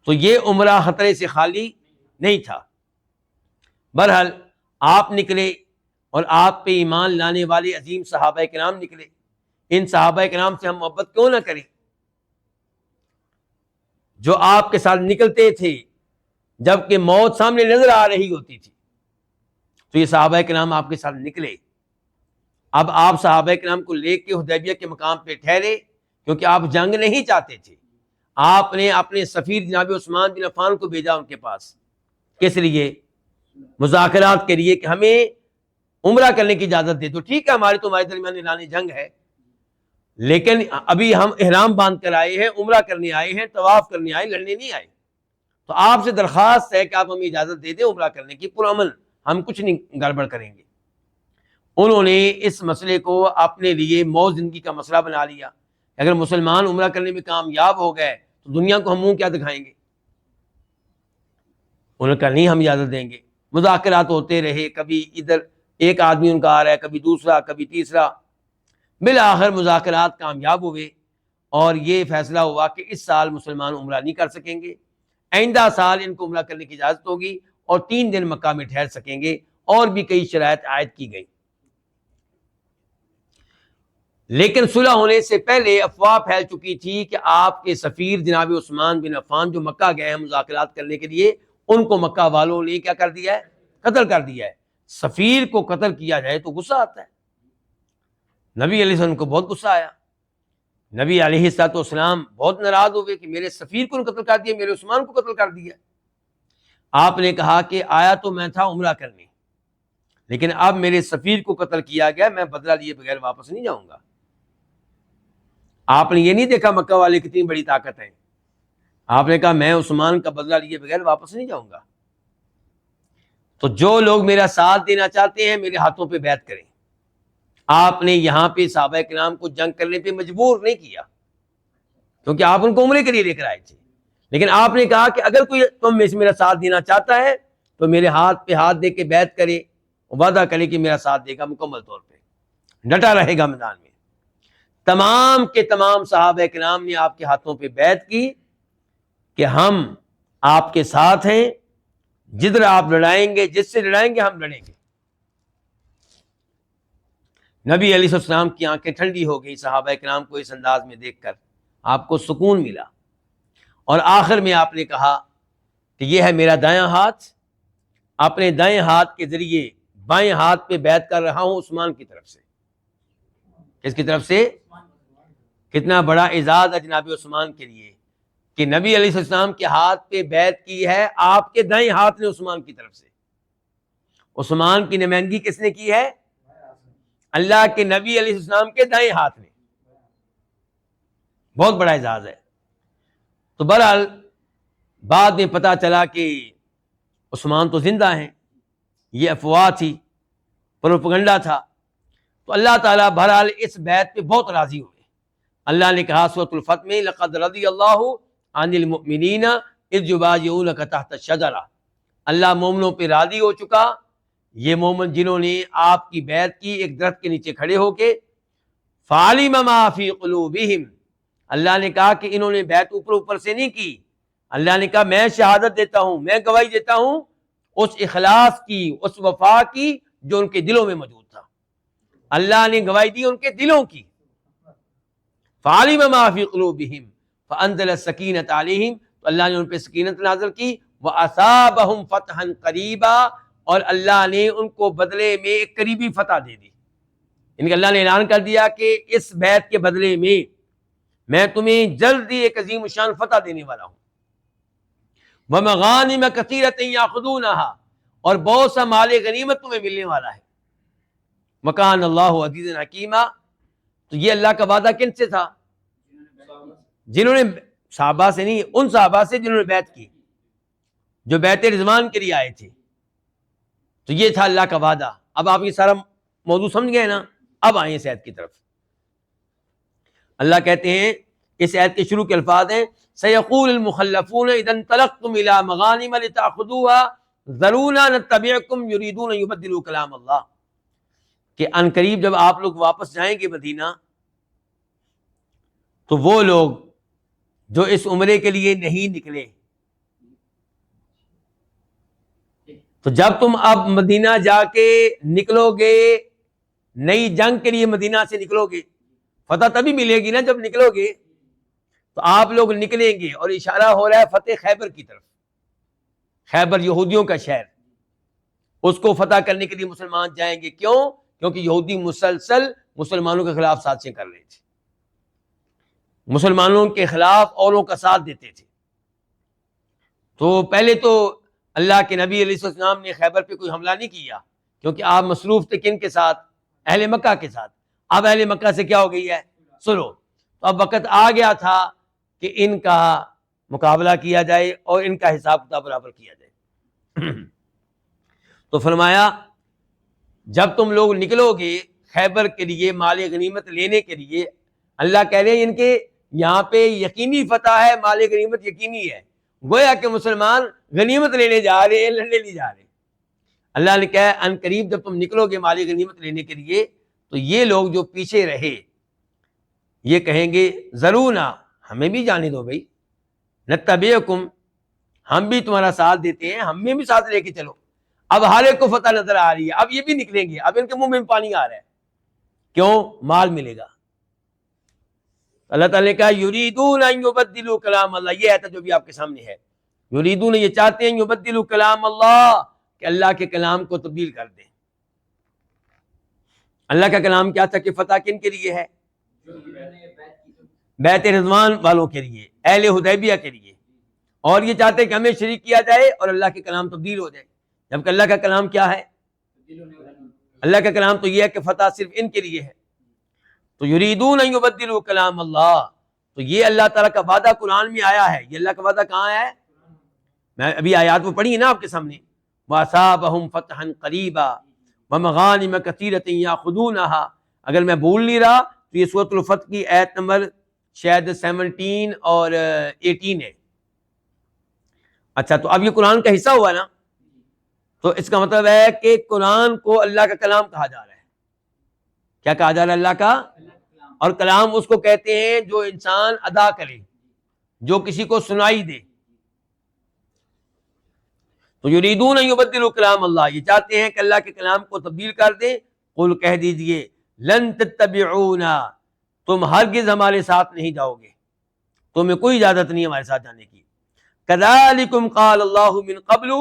تو یہ عمرہ خطرے سے خالی نہیں تھا. بہرحال آپ نکلے اور آپ پہ ایمان لانے والے عظیم صحابہ کرام نکلے. ان صحابہ کرام سے ہم محبت کیوں نہ کریں جو آپ کے ساتھ نکلتے تھے جبکہ موت سامنے نظر آ رہی ہوتی تھی. تو یہ صحابہ کرام آپ کے ساتھ نکلے. اب آپ صحابہ کرام کو لے کے حدیبیہ کے مقام پہ ٹھہرے، کیونکہ آپ جنگ نہیں چاہتے تھے. آپ نے اپنے سفیر جناب عثمان بن عفان کو بھیجا ان کے پاس، کس لیے؟ مذاکرات کے لیے کہ ہمیں عمرہ کرنے کی اجازت دے دو. ٹھیک ہے، ہمارے تمہارے درمیان اعلان جنگ ہے، لیکن ابھی ہم احرام باندھ کر آئے ہیں، عمرہ کرنے آئے ہیں، طواف کرنے آئے، لڑنے نہیں آئے. تو آپ سے درخواست ہے کہ آپ ہمیں اجازت دے دیں عمرہ کرنے کی، پرامن، ہم کچھ نہیں گڑبڑ کریں گے. انہوں نے اس مسئلے کو اپنے لیے موت زندگی کا مسئلہ بنا لیا. اگر مسلمان عمرہ کرنے میں کامیاب ہو گئے تو دنیا کو ہم منہ کیا دکھائیں گے. انہوں نے کہا نہیں، ہم اجازت دیں گے. مذاکرات ہوتے رہے، کبھی ادھر ایک آدمی ان کا آ رہا ہے، کبھی دوسرا، کبھی تیسرا. بالآخر مذاکرات کامیاب ہوئے اور یہ فیصلہ ہوا کہ اس سال مسلمان عمرہ نہیں کر سکیں گے، آئندہ سال ان کو عمرہ کرنے کی اجازت ہوگی اور 3 دن مکہ میں ٹھہر سکیں گے. اور بھی کئی شرائط عائد کی گئی. لیکن صلح ہونے سے پہلے افواہ پھیل چکی تھی کہ آپ کے سفیر جناب عثمان بن عفان جو مکہ گئے ہیں مذاکرات کرنے کے لیے، ان کو مکہ والوں نے کیا کر دیا ہے؟ قتل کر دیا ہے. سفیر کو قتل کیا جائے تو غصہ آتا ہے. نبی علیہ السلام کو بہت غصہ آیا. نبی علیہ السلام بہت ناراض ہوئے کہ میرے سفیر کو قتل کر دیا، میرے عثمان کو قتل کر دیا. آپ نے کہا کہ آیا تو میں تھا عمرہ کرنے، لیکن اب میرے سفیر کو قتل کیا گیا، میں بدلہ لیے بغیر واپس نہیں جاؤں گا. آپ نے یہ نہیں دیکھا مکہ والے کتنی بڑی طاقت ہیں. آپ نے کہا میں عثمان کا بدلہ لیے بغیر واپس نہیں جاؤں گا. تو جو لوگ میرا ساتھ دینا چاہتے ہیں میرے ہاتھوں پہ بیعت کریں. آپ نے یہاں پہ صحابہ کرام کو جنگ کرنے پہ مجبور نہیں کیا، کیونکہ آپ ان کو عمرے کے لیے لے کر آئے تھے. لیکن آپ نے کہا کہ اگر کوئی تم میں سے میرا ساتھ دینا چاہتا ہے تو میرے ہاتھ پہ ہاتھ دے کے بیعت کرے، وعدہ کرے کہ میرا ساتھ دے گا مکمل طور پہ، ڈٹا رہے گا میدان میں. تمام کے تمام صحابہ کرام نے آپ کے ہاتھوں پہ بیعت کی کہ ہم آپ کے ساتھ ہیں، جدھر آپ لڑائیں گے، جس سے لڑائیں گے ہم لڑیں گے. نبی علیہ السلام کی آنکھیں ٹھنڈی ہو گئی صحابہ کرام کو اس انداز میں دیکھ کر. آپ کو سکون ملا اور آخر میں آپ نے کہا کہ یہ ہے میرا دایاں ہاتھ، اپنے دائیں ہاتھ کے ذریعے بائیں ہاتھ پہ بیعت کر رہا ہوں عثمان کی طرف سے. کس کی طرف سے؟ کتنا بڑا اعزاز ہے جناب عثمان کے لیے کہ نبی علیہ السلام کے ہاتھ پہ بیعت کی ہے آپ کے دائیں ہاتھ نے عثمان کی طرف سے. عثمان کی نمائندگی کس نے کی ہے؟ اللہ کے نبی علیہ السلام کے دائیں ہاتھ نے. بہت بڑا اعزاز ہے. تو بہرحال بعد میں پتا چلا کہ عثمان تو زندہ ہیں، یہ افواہ تھی، پروپیگنڈا تھا. تو اللہ تعالیٰ بہرحال اس بیعت پہ بہت راضی ہوئے. اللہ نے کہا سورۃ الفتح میں لقد رضی اللہ عن المؤمنین اذ یبایعونک تحت الشجرہ، اللہ مومنوں پہ راضی ہو چکا، یہ مومن جنہوں نے آپ کی بیعت کی ایک درخت کے نیچے کھڑے ہو کے. فعلم ما فی قلوبہم، اللہ نے کہا کہ انہوں نے بیعت اوپر سے نہیں کی. اللہ نے کہا میں شہادت دیتا ہوں، میں گواہی دیتا ہوں اس اخلاص کی، اس وفا کی جو ان کے دلوں میں موجود تھا. اللہ نے گواہی دی ان کے دلوں کی. فعلم ما فی قلوبہم فانزل السکینۃ علیہم، تو اللہ نے ان پہ سکینت نازل کی. واصابہم فتحا قریبا، اور اللہ نے ان کو بدلے میں ایک قریبی فتح دے دی. ان کے اللہ نے اعلان کر دیا کہ اس بیعت کے بدلے میں تمہیں جلد ہی ایک عظیم شان فتح دینے والا ہوں. ومغانم کثیرۃ یاخذونھا، اور بہت سا مال غنیمت تمہیں ملنے والا ہے. وکان اللہ عزیزا حکیما، تو یہ اللہ کا وعدہ کن سے تھا؟ جنہوں نے صحابہ سے نہیں، ان صحابہ سے جنہوں نے بیعت کی. جو بیت رضوان کے لیے آئے تھے. تو یہ تھا اللہ کا وعدہ. اب آپ یہ سارا موضوع سمجھ گئے نا. اب آئیں اس آیت کی طرف. اللہ کہتے ہیں, اس آیت کے شروع کے الفاظ ہیں سَيَقُولُ الْمُخَلَّفُونَ إِذَا انطَلَقْتُمْ إِلَىٰ مَغَانِمَ لِتَأْخُذُوهَا ذَرُونَا نَتَّبِعْكُمْ يُرِيدُونَ أَن يُبَدِّلُوا كَلَامَ اللَّهِ, کہ ان قریب جب آپ لوگ واپس جائیں گے مدینہ, تو وہ لوگ جو اس عمرے کے لیے نہیں نکلے, تو جب تم اب مدینہ جا کے نکلو گے, نئی جنگ کے لیے مدینہ سے نکلو گے, فتح تبھی ملے گی نا جب نکلو گے. تو آپ لوگ نکلیں گے, اور اشارہ ہو رہا ہے فتح خیبر کی طرف. خیبر یہودیوں کا شہر, اس کو فتح کرنے کے لیے مسلمان جائیں گے. کیوں؟ کیونکہ یہودی مسلسل مسلمانوں کے خلاف سازشیں کر رہے تھے, مسلمانوں کے خلاف اوروں کا ساتھ دیتے تھے. تو پہلے تو اللہ کے نبی علیہ السلام نے خیبر پہ کوئی حملہ نہیں کیا, کیونکہ آپ مصروف تھے کن کے ساتھ؟ اہل مکہ کے ساتھ. اب اہل مکہ سے کیا ہو گئی ہے؟ سلو. تو اب وقت آ گیا تھا کہ ان کا مقابلہ کیا جائے اور ان کا حساب کتاب برابر کیا جائے. تو فرمایا جب تم لوگ نکلو گے خیبر کے لیے مال غنیمت لینے کے لیے, اللہ کہہ رہے ہیں ان کے یہاں پہ یقینی فتح ہے, مال غنیمت یقینی ہے, گویا کہ مسلمان غنیمت لینے جا رہے ہیں, لڑنے نہیں جا رہے. اللہ نے کہا ان قریب جب تم نکلو گے مال غنیمت لینے کے لیے, تو یہ لوگ جو پیچھے رہے یہ کہیں گے ذرونا, ہمیں بھی جانے دو بھائی, نتبعکم, ہم بھی تمہارا ساتھ دیتے ہیں, ہمیں بھی ساتھ لے کے چلو. اب ہر ایک کو فتح نظر آ رہی ہے, اب یہ بھی نکلیں گے, اب ان کے منہ میں پانی آ رہا ہے. کیوں؟ مال ملے گا. اللہ تعالیٰ نے کہا یریدون ان یبدلوا کلام اللہ, یہ آیت جو بھی آپ کے سامنے ہے. یریدون, یہ چاہتے ہیں, یبدلوا کلام اللہ, کہ اللہ کے کلام کو تبدیل کر دیں. اللہ کا کلام کیا تھا کہ فتح کن کے لیے ہے؟ بیت رضوان والوں کے لیے, اہل حدیبیہ کے لیے. اور یہ چاہتے ہیں کہ ہمیں شریک کیا جائے اور اللہ کے کلام تبدیل ہو جائے, جبکہ اللہ کا کلام کیا ہے؟ اللہ کا کلام تو یہ ہے کہ فتح صرف ان کے لیے ہے. تو یریدون ان یبدلوا کلام اللہ, تو یہ اللہ تعالیٰ کا وعدہ قرآن میں آیا ہے. یہ اللہ کا وعدہ کہاں ہے؟ میں ابھی آیات وہ پڑھی ہے نا آپ کے سامنے. وَأَصَابَهُمْ فَتْحًا قَرِيبًا وَمَغَانِمَ كَثِيرَةً يَأْخُذُونَهَا. اگر میں بھول نہیں رہا تو یہ سورۃ الفتح کی آیت نمبر شاید 17 اور 18 ہے. اچھا, تو اب یہ قرآن کا حصہ ہوا نا, تو اس کا مطلب ہے کہ قرآن کو اللہ کا کلام کہا جا رہا ہے. کیا کہا جا رہا ہے؟ اللہ کا. اور کلام اس کو کہتے ہیں جو انسان ادا کرے, جو کسی کو سنائی دے. تو یریدون ان یبدلوا کلام اللہ, یہ چاہتے ہیں کہ اللہ کے کلام کو تبدیل کر دیں. قل, کہہ دیجئے, لن تتبعونا, تم ہرگز ہمارے ساتھ نہیں جاؤ گے, تمہیں کوئی اجازت نہیں ہمارے ساتھ جانے کی. کذالکم قال اللہ من قبل,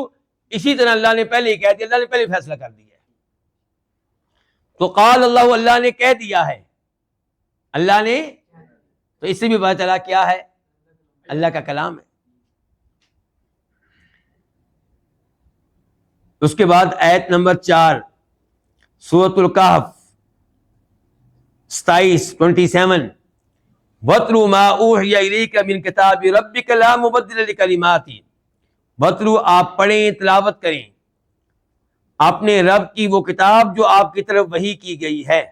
اسی طرح اللہ نے پہلے ہی کہہ دیا, اللہ نے پہلے فیصلہ کر دیا ہے. تو قال اللہ, اللہ نے کہہ دیا ہے, اللہ نے, تو اس سے بھی پتہ چلا کیا ہے؟ اللہ کا کلام ہے. اس کے بعد آیت نمبر 4 سورۃ الکہف 27 وَاتْلُ مَا أُوحِيَ إِلَيْكَ مِنْ كِتَابِ رَبِّكَ لَا مُبَدِّلَ لِكَلِمَاتِهِ. وَاتْلُ, آپ پڑھیں, تلاوت کریں اپنے رب کی وہ کتاب جو آپ کی طرف وحی کی گئی ہے.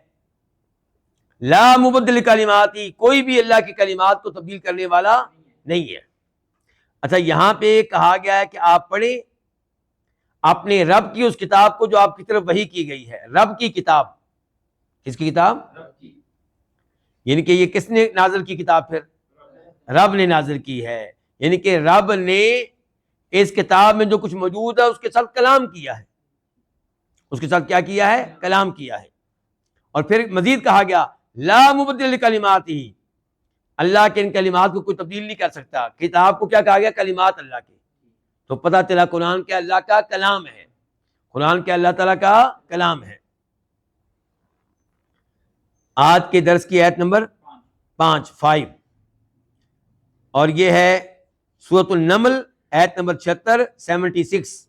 لا مبدل کلماتی, کوئی بھی اللہ کی کلمات کو تبدیل کرنے والا نہیں ہے. اچھا, یہاں پہ کہا گیا ہے کہ آپ پڑھیں اپنے رب کی اس کتاب کو جو آپ کی طرف وحی کی گئی ہے. رب کی کتاب, کس کی کتاب؟ یعنی کہ یہ کس نے نازل کی کتاب؟ پھر رب نے نازل کی ہے. یعنی کہ رب نے اس کتاب میں جو کچھ موجود ہے اس کے ساتھ کلام کیا ہے, اس کے ساتھ کیا کیا ہے؟ کلام کیا ہے. اور پھر مزید کہا گیا لا مبدل لکلماتہ, اللہ کے ان کلمات کو کوئی تبدیل نہیں کر سکتا. کتاب کو کیا کہا گیا؟ کلمات اللہ کے. تو پتہ چلا قرآن کیا اللہ کا کلام ہے, قرآن کیا اللہ تعالیٰ کا کلام ہے. آج کے درس کی آیت نمبر 5 اور یہ ہے سورۃ النمل آیت نمبر 76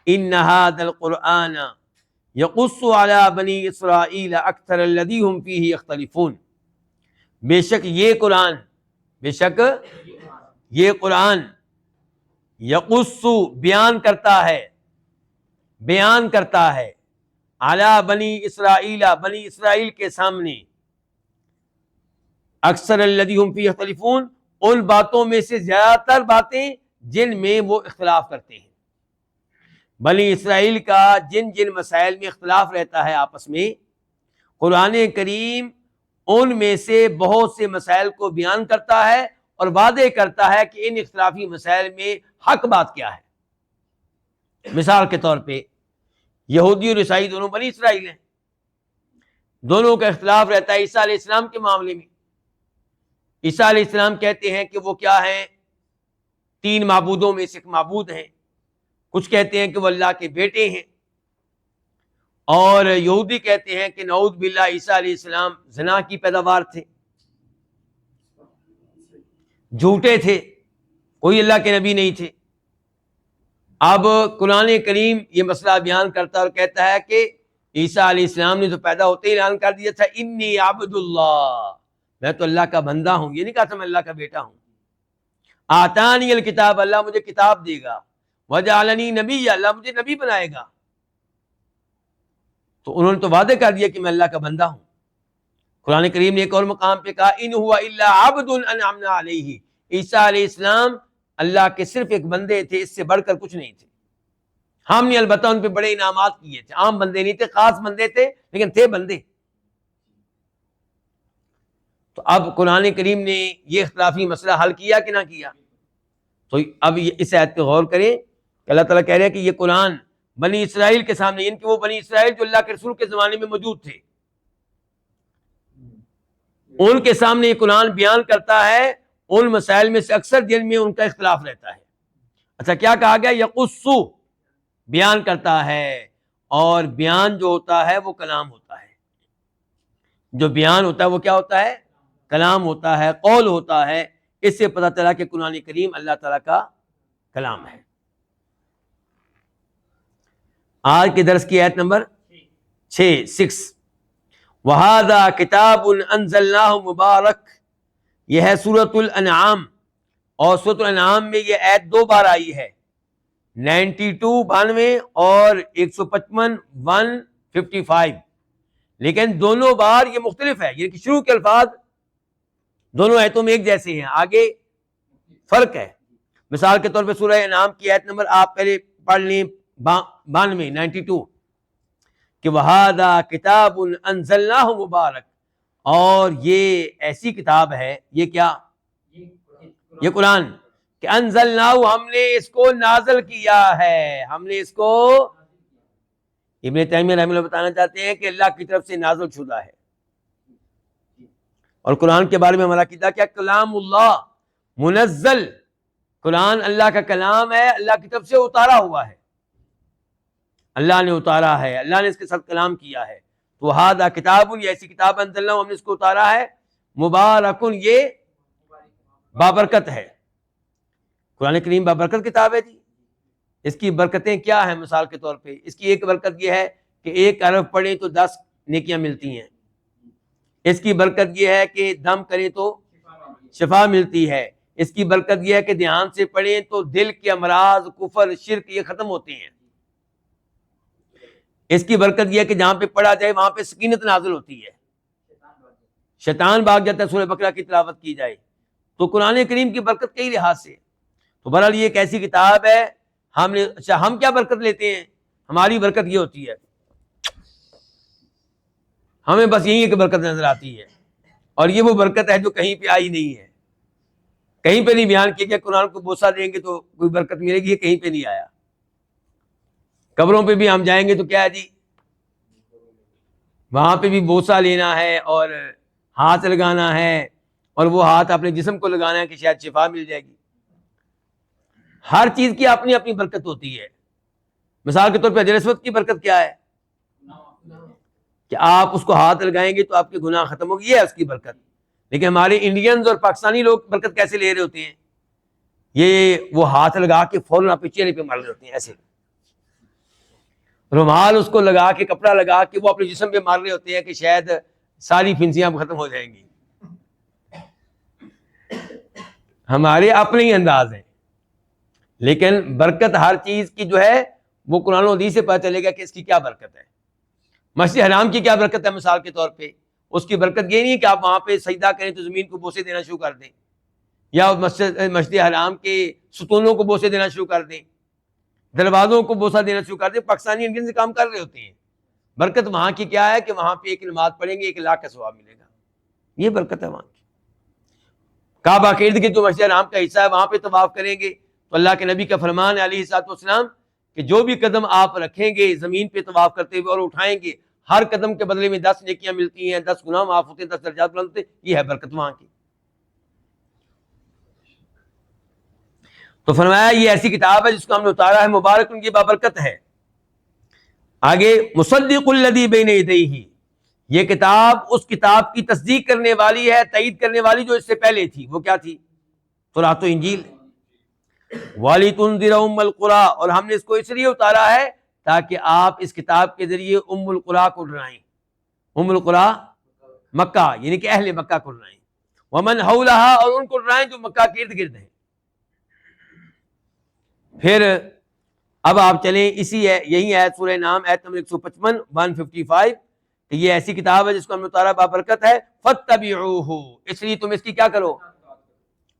ان ھذا القرآن یقص علی بنی اسرائیل اکثر الذی ھم فیہ یختلفون. بے شک یہ قرآن یقص بیان کرتا ہے علی بنی اسرائیل بنی اسرائیل کے سامنے اکثر الذی ہم فیہ یختلفون ان باتوں میں سے زیادہ تر باتیں جن میں وہ اختلاف کرتے ہیں. بنی اسرائیل کا جن جن مسائل میں اختلاف رہتا ہے آپس میں قرآن کریم ان میں سے بہت سے مسائل کو بیان کرتا ہے اور واضح کرتا ہے کہ ان اختلافی مسائل میں حق بات کیا ہے. مثال کے طور پہ یہودی اور عیسائی دونوں بنی اسرائیل ہیں، دونوں کا اختلاف رہتا ہے عیسیٰ علیہ السلام کے معاملے میں. عیسیٰ علیہ السلام کہتے ہیں کہ وہ کیا ہیں، 3 معبودوں میں سے ایک معبود ہیں، کچھ کہتے ہیں کہ وہ اللہ کے بیٹے ہیں، اور یہودی کہتے ہیں کہ نعوذ باللہ عیسیٰ علیہ السلام زنا کی پیداوار تھے، جھوٹے تھے، کوئی اللہ کے نبی نہیں تھے. اب قرآن کریم یہ مسئلہ بیان کرتا اور کہتا ہے کہ عیسیٰ علیہ السلام نے تو پیدا ہوتے ہی اعلان کر دیا تھا انی عبد اللہ، میں تو اللہ کا بندہ ہوں، یہ نہیں کہا تھا میں اللہ کا بیٹا ہوں. آتانی الکتاب، اللہ مجھے کتاب دے گا، وجعلنی نبی، اللہ مجھے نبی بنائے گا. تو انہوں نے تو وعدہ کر دیا کہ میں اللہ کا بندہ ہوں. قرآن کریم نے ایک اور مقام پہ کہا ان ہوا الا عبد انعمنا علیہ، عیسیٰ علیہ السلام اللہ کے صرف ایک بندے تھے، اس سے بڑھ کر کچھ نہیں تھے. ہم نے البتہ ان پہ بڑے انعامات کیے تھے، عام بندے نہیں تھے، خاص بندے تھے لیکن تھے بندے. تو اب قرآن کریم نے یہ اختلافی مسئلہ حل کیا کہ نہ کیا؟ تو اب اس آیت پہ غور کریں کہ اللہ تعالیٰ کہہ رہے ہیں کہ یہ قرآن بنی اسرائیل کے سامنے، ان کے وہ بنی اسرائیل جو اللہ کے رسول کے زمانے میں موجود تھے، ان کے سامنے یہ قرآن بیان کرتا ہے ان مسائل میں سے اکثر جن میں ان کا اختلاف رہتا ہے. اچھا کیا کہا گیا؟ یقص، بیان کرتا ہے، اور بیان جو ہوتا ہے وہ کلام ہوتا ہے. جو بیان ہوتا ہے وہ کیا ہوتا ہے؟ کلام ہوتا ہے، قول ہوتا ہے. اس سے پتہ چلا کہ قرآن کریم اللہ تعالیٰ کا کلام ہے. آج کے درس کی آیت نمبر 6 وَهَذَا كِتَابٌ أَنزَلْنَاهُ مُبَارَكٌ، یہ ہے سورۃ الانعام، اور سورۃ الانعام میں یہ آیت 2 بار آئی ہے، 92 92 اور 155 155، لیکن دونوں بار یہ مختلف ہے، یعنی کہ شروع کے الفاظ دونوں آیتوں میں ایک جیسے ہیں، آگے فرق ہے. مثال کے طور پہ سورہ انعام کی آیت نمبر آپ پہلے پڑھ لیں 92 92 کہ وَهَذَا كِتَابٌ أَنزَلْنَاهُ مُبَارَكٌ، اور یہ ایسی کتاب ہے، یہ کیا؟ یہ قرآن، کہ انزلناہ، ہم نے اس کو نازل کیا ہے، ہم نے اس کو، ابن تیمیہ رحمہ اللہ بتانا چاہتے ہیں کہ اللہ کی طرف سے نازل شدہ ہے. اور قرآن کے بارے میں ہمارا عقیدہ کیا؟ کلام اللہ منزل، قرآن اللہ کا کلام ہے، اللہ کی طرف سے اتارا ہوا ہے، اللہ نے اتارا ہے، اللہ نے اس کے ساتھ کلام کیا ہے. تو ہذا کتاب، یہ ایسی کتاب انزلنا، ہم نے اس کو اتارا ہے، مبارکن، یہ بابرکت ہے. قرآن کریم بابرکت کتاب ہے جی. اس کی برکتیں کیا ہیں؟ مثال کے طور پہ اس کی ایک برکت یہ ہے کہ 1 حرف پڑھیں تو 10 نیکیاں ملتی ہیں. اس کی برکت یہ ہے کہ دم کریں تو شفا ملتی ہے. اس کی برکت یہ ہے کہ دھیان سے پڑھیں تو دل کے امراض، کفر، شرک یہ ختم ہوتے ہیں. اس کی برکت یہ ہے کہ جہاں پہ پڑھا جائے وہاں پہ سکینت نازل ہوتی ہے، شیطان بھاگ جاتا ہے سورہ بقرہ کی تلاوت کی جائے. تو قرآن کریم کی برکت کئی لحاظ سے. تو بہرحال یہ ایک ایسی کتاب ہے، ہم نے، اچھا ہم کیا برکت لیتے ہیں؟ ہماری برکت یہ ہوتی ہے، ہمیں بس یہی ایک برکت نظر آتی ہے، اور یہ وہ برکت ہے جو کہیں پہ آئی نہیں ہے، کہیں پہ نہیں بیان کیا کہ قرآن کو بوسہ دیں گے تو کوئی برکت ملے گی، یہ کہیں پہ نہیں آیا. قبروں پہ بھی ہم جائیں گے تو کیا ہے جی، وہاں پہ بھی بوسہ لینا ہے اور ہاتھ لگانا ہے، اور وہ ہاتھ اپنے جسم کو لگانا ہے کہ شاید شفا مل جائے گی. ہر چیز کی اپنی اپنی برکت ہوتی ہے. مثال کے طور پہ حجر اسود کی برکت کیا ہے؟ کہ آپ اس کو ہاتھ لگائیں گے تو آپ کے گناہ ختم ہوگی، یہ ہے اس کی برکت. لیکن ہمارے انڈینز اور پاکستانی لوگ برکت کیسے لے رہے ہوتے ہیں؟ یہ وہ ہاتھ لگا کے فوراً آپ کے چہرے پہ مار رہے ہوتے ہیں، ایسے رومال اس کو لگا کے، کپڑا لگا کے وہ اپنے جسم پہ مار رہے ہوتے ہیں کہ شاید ساری پھنسیاں ختم ہو جائیں گی. ہمارے اپنے ہی انداز ہیں. لیکن برکت ہر چیز کی جو ہے وہ قرآن و حدیث سے پتہ چلے گا کہ اس کی کیا برکت ہے. مسجد حرام کی کیا برکت ہے مثال کے طور پہ؟ اس کی برکت یہ نہیں کہ آپ وہاں پہ سجدہ کریں تو زمین کو بوسے دینا شروع کر دیں، یا مسجد حرام کے ستونوں کو بوسے دینا شروع کر دیں، دروازوں کو بوسہ دینا شروع کر دیں. پاکستانی انڈین سے کام کر رہے ہوتے ہیں. برکت وہاں کی کیا ہے کہ وہاں پہ ایک نماز پڑھیں گے 1 لاکھ کا ثواب ملے گا. یہ برکت ہے وہاں کی. کعبہ کے ارد گرد جو مسجد حرام کا حصہ ہے وہاں پہ طواف کریں گے تو اللہ کے نبی کا فرمان ہے علیہ الصلوۃ والسلام کہ جو بھی قدم آپ رکھیں گے زمین پہ طواف کرتے ہوئے اور اٹھائیں گے، ہر قدم کے بدلے میں 10 نیکیاں ملتی ہیں، 10 گناہ معاف ہوتے ہیں، 10 درجات بلند ہوتے ہیں. یہ ہے برکت وہاں کی. تو فرمایا یہ ایسی کتاب ہے جس کو ہم نے اتارا ہے، مبارک ان کی بابرکت ہے. آگے مصدق الذی بین یدیہ، یہ کتاب اس کتاب کی تصدیق کرنے والی ہے، تائید کرنے والی جو اس سے پہلے تھی. وہ کیا تھی؟ تورات و انجیل. وَلِتُنذِرَ أُمَّ الْقُرَىٰ، اور ہم نے اس کو اس لیے اتارا ہے تاکہ آپ اس کتاب کے ذریعے ام القریٰ کو ڈرائیں. ام القریٰ مکہ، یعنی کہ اہل مکہ کو ڈرائیں. وَمَنْ حَوْلَهَا، اور ان کو ڈرائیں جو مکہ کے ارد گرد ہیں. پھر اب آپ چلیں اسی ہے، یہی ہے سورہ نام ایت نمبر 155 155 کہ یہ ایسی کتاب ہے جس کو ہم نے اتارا بابرکت ہے. فَاتَّبِعُوهُ، اس لیے تم اس کی کیا کرو؟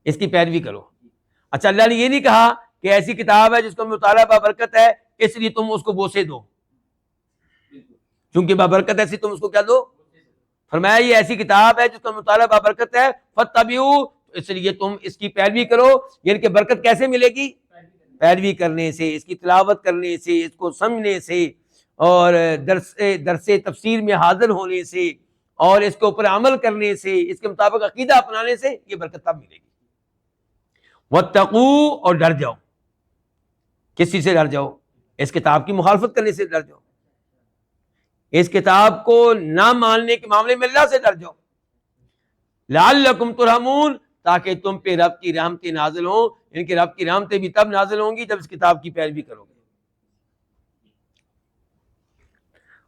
اس کی پیروی کرو. اچھا اللہ نے یہ نہیں کہا کہ ایسی کتاب ہے جس کو ہم نے اتارا بابرکت ہے اس لیے تم اس کو بوسے دو، چونکہ بابرکت ہے اس لیے تم اس کو کیا دو؟ فرمایا یہ ایسی کتاب ہے جس کو ہم نے اتارا بابرکت ہے. فَاتَّبِعُوهُ، اس لیے تم اس کی پیروی کرو. یعنی کہ برکت کیسے ملے گی؟ پیروی کرنے سے، اس کی تلاوت کرنے سے، اس کو سمجھنے سے، اور درس تفسیر میں حاضر ہونے سے، اور اس کے اوپر عمل کرنے سے، اس کے مطابق عقیدہ اپنانے سے یہ برکت تب ملے گی. وَاتَّقُوا، اور ڈر جاؤ. کس چیز سے ڈر جاؤ؟ اس کتاب کی مخالفت کرنے سے ڈر جاؤ، اس کتاب کو نہ ماننے کے معاملے میں اللہ سے ڈر جاؤ. لعلکم ترحمون، تاکہ تم پہ رب کی رحمتیں نازل ہوں. ان کے رب کی رحمتیں بھی تب نازل ہوں گی جب اس کتاب کی پیروی کرو گے.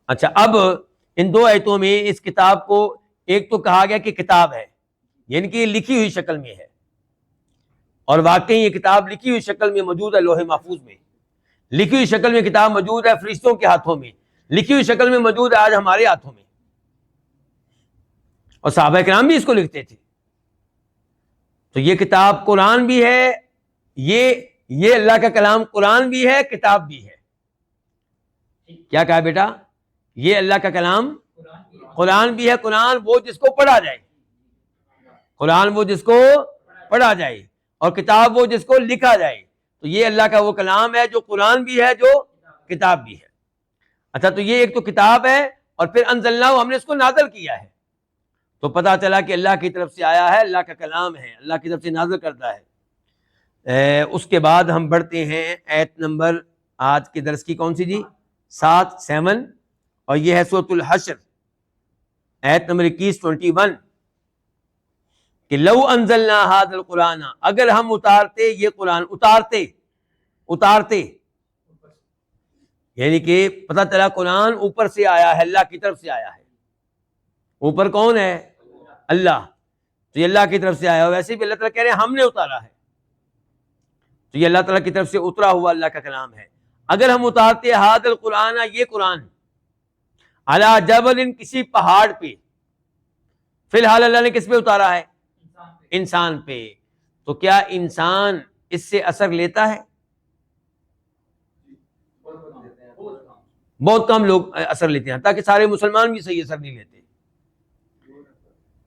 اچھا اب ان 2 آیتوں میں اس کتاب کو ایک تو کہا گیا کہ کتاب ہے، یعنی کہ یہ لکھی ہوئی شکل میں ہے، اور واقعی یہ کتاب لکھی ہوئی شکل میں موجود ہے لوح محفوظ میں. لکھی ہوئی شکل میں کتاب موجود ہے فرشتوں کے ہاتھوں میں، لکھی ہوئی شکل میں موجود ہے آج ہمارے ہاتھوں میں، اور صحابہ کرام بھی اس کو لکھتے تھے. تو یہ کتاب قرآن بھی ہے، یہ اللہ کا کلام قرآن بھی ہے، کتاب بھی ہے. کیا کہا بیٹا؟ یہ اللہ کا کلام قرآن بھی ہے. قرآن وہ جس کو پڑھا جائے، قرآن وہ جس کو پڑھا جائے، اور کتاب وہ جس کو لکھا جائے. تو یہ اللہ کا وہ کلام ہے جو قرآن بھی ہے، جو کتاب بھی ہے. اچھا تو یہ ایک تو کتاب ہے، اور پھر انزلناہ، ہم نے اس کو نازل کیا ہے. تو پتہ چلا کہ اللہ کی طرف سے آیا ہے، اللہ کا کلام ہے، اللہ کی طرف سے نازل کرتا ہے. اس کے بعد ہم بڑھتے ہیں ایت نمبر آج کے درس کی کون سی جی؟ 7 اور یہ ہے سورۃ الحشر ایت نمبر 21 کہ لو انزلنا ھذا القرآن، اگر ہم اتارتے یہ قرآن، اتارتے یعنی کہ پتہ چلا قرآن اوپر سے آیا ہے، اللہ کی طرف سے آیا ہے. اوپر کون ہے؟ اللہ. تو یہ اللہ کی طرف سے آیا ہے. ویسے بھی اللہ تعالیٰ کہہ رہے ہیں ہم نے اتارا ہے، تو یہ اللہ تعالیٰ کی طرف سے اترا ہوا اللہ کا کلام ہے. اگر ہم اتارتے ھذا القرآن، یہ قرآن، علی جبل، کسی پہاڑ پہ. فی الحال اللہ نے کس پہ اتارا ہے؟ انسان پہ. تو کیا انسان اس سے اثر لیتا ہے؟ بہت کم لوگ اثر لیتے ہیں، تاکہ سارے مسلمان بھی صحیح اثر نہیں لیتے.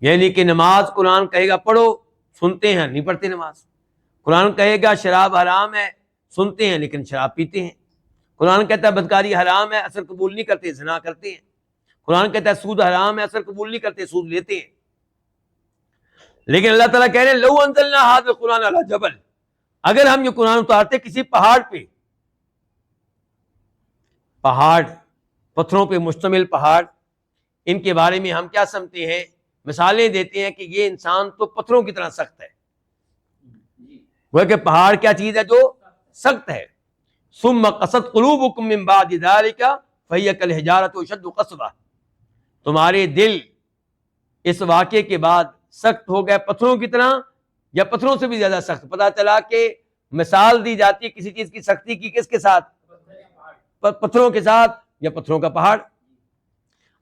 یعنی کہ نماز قرآن کہے گا پڑھو، سنتے ہیں نہیں پڑھتے نماز. قرآن کہے گا شراب حرام ہے، سنتے ہیں لیکن شراب پیتے ہیں. قرآن کہتا ہے بدکاری حرام ہے، اثر قبول نہیں کرتے، زنا کرتے ہیں. قرآن کہتا ہے سود حرام ہے، اثر قبول نہیں کرتے، سود لیتے ہیں. لیکن اللہ تعالیٰ کہہ رہے ہیں لو انزلنا ھذا القرآن علی جبل، اگر ہم یہ قرآن اتارتے کسی پہاڑ پہ. پہاڑ، پتھروں پہ مشتمل پہاڑ، ان کے بارے میں ہم کیا سمجھتے ہیں؟ مثالیں دیتے ہیں کہ یہ انسان تو پتھروں کی طرح سخت ہے. وہ کہ پہاڑ کیا چیز ہے جو سخت ہے. ثم قست قلوبکم من بعد ذلک فہی کالحجارۃ اشد قسوۃ، تمہارے دل اس واقعے کے بعد سخت ہو گئے پتھروں کی طرح، یا پتھروں سے بھی زیادہ سخت. پتہ چلا کہ مثال دی جاتی ہے کسی چیز کی سختی کی کس کے ساتھ؟ پتھروں کے ساتھ یا پتھروں کا پہاڑ۔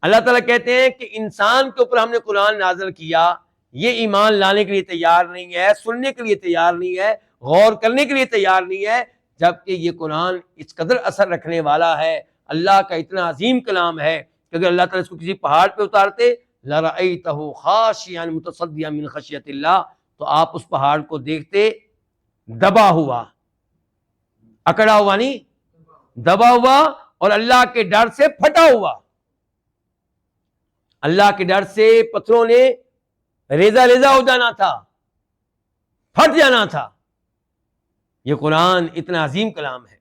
اللہ تعالیٰ کہتے ہیں کہ انسان کے اوپر ہم نے قرآن نازل کیا، یہ ایمان لانے کے لیے تیار نہیں ہے، سننے کے لیے تیار نہیں ہے، غور کرنے کے لیے تیار نہیں ہے، جبکہ یہ قرآن اس قدر اثر رکھنے والا ہے، اللہ کا اتنا عظیم کلام ہے کہ اگر اللہ تعالیٰ اس کو کسی پہاڑ پہ اتارتے لَرَأَيْتَهُ خَاشِعًا مُتَصَدِّعًا مِنْ خَشْيَةِ اللَّهِ، تو آپ اس پہاڑ کو دیکھتے دبا ہوا، اکڑا ہوا نہیں، دبا ہوا اور اللہ کے ڈر سے پھٹا ہوا۔ اللہ کے ڈر سے پتھروں نے ریزہ ریزہ ہو جانا تھا، پھٹ جانا تھا۔ یہ قرآن اتنا عظیم کلام ہے،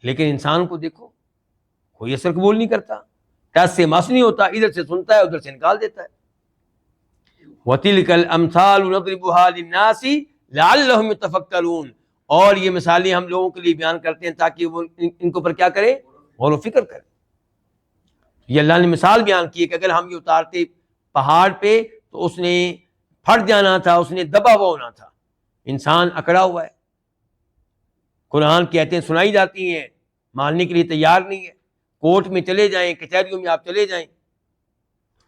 لیکن انسان کو دیکھو کوئی اثر قبول نہیں کرتا، ٹس سے مس نہیں ہوتا، ادھر سے سنتا ہے ادھر سے نکال دیتا ہے۔ وَتِلْكَ الْأَمْثَالُ نَضْرِبُهَا لِلنَّاسِ لَعَلَّهُمْ يَتَفَكَّرُونَ، اور یہ مثالیں ہم لوگوں کے لیے بیان کرتے ہیں تاکہ وہ ان کے اوپر کیا کریں؟ غور و فکر کریں۔ یہ اللہ نے مثال بیان کی ہے کہ اگر ہم یہ اتارتے پہاڑ پہ تو اس نے پھٹ جانا تھا، اس نے دبا ہوا ہونا تھا۔ انسان اکڑا ہوا ہے، قرآن کی آیتیں سنائی جاتی ہیں، ماننے کے لیے تیار نہیں ہے۔ کورٹ میں چلے جائیں، کچہریوں میں آپ چلے جائیں،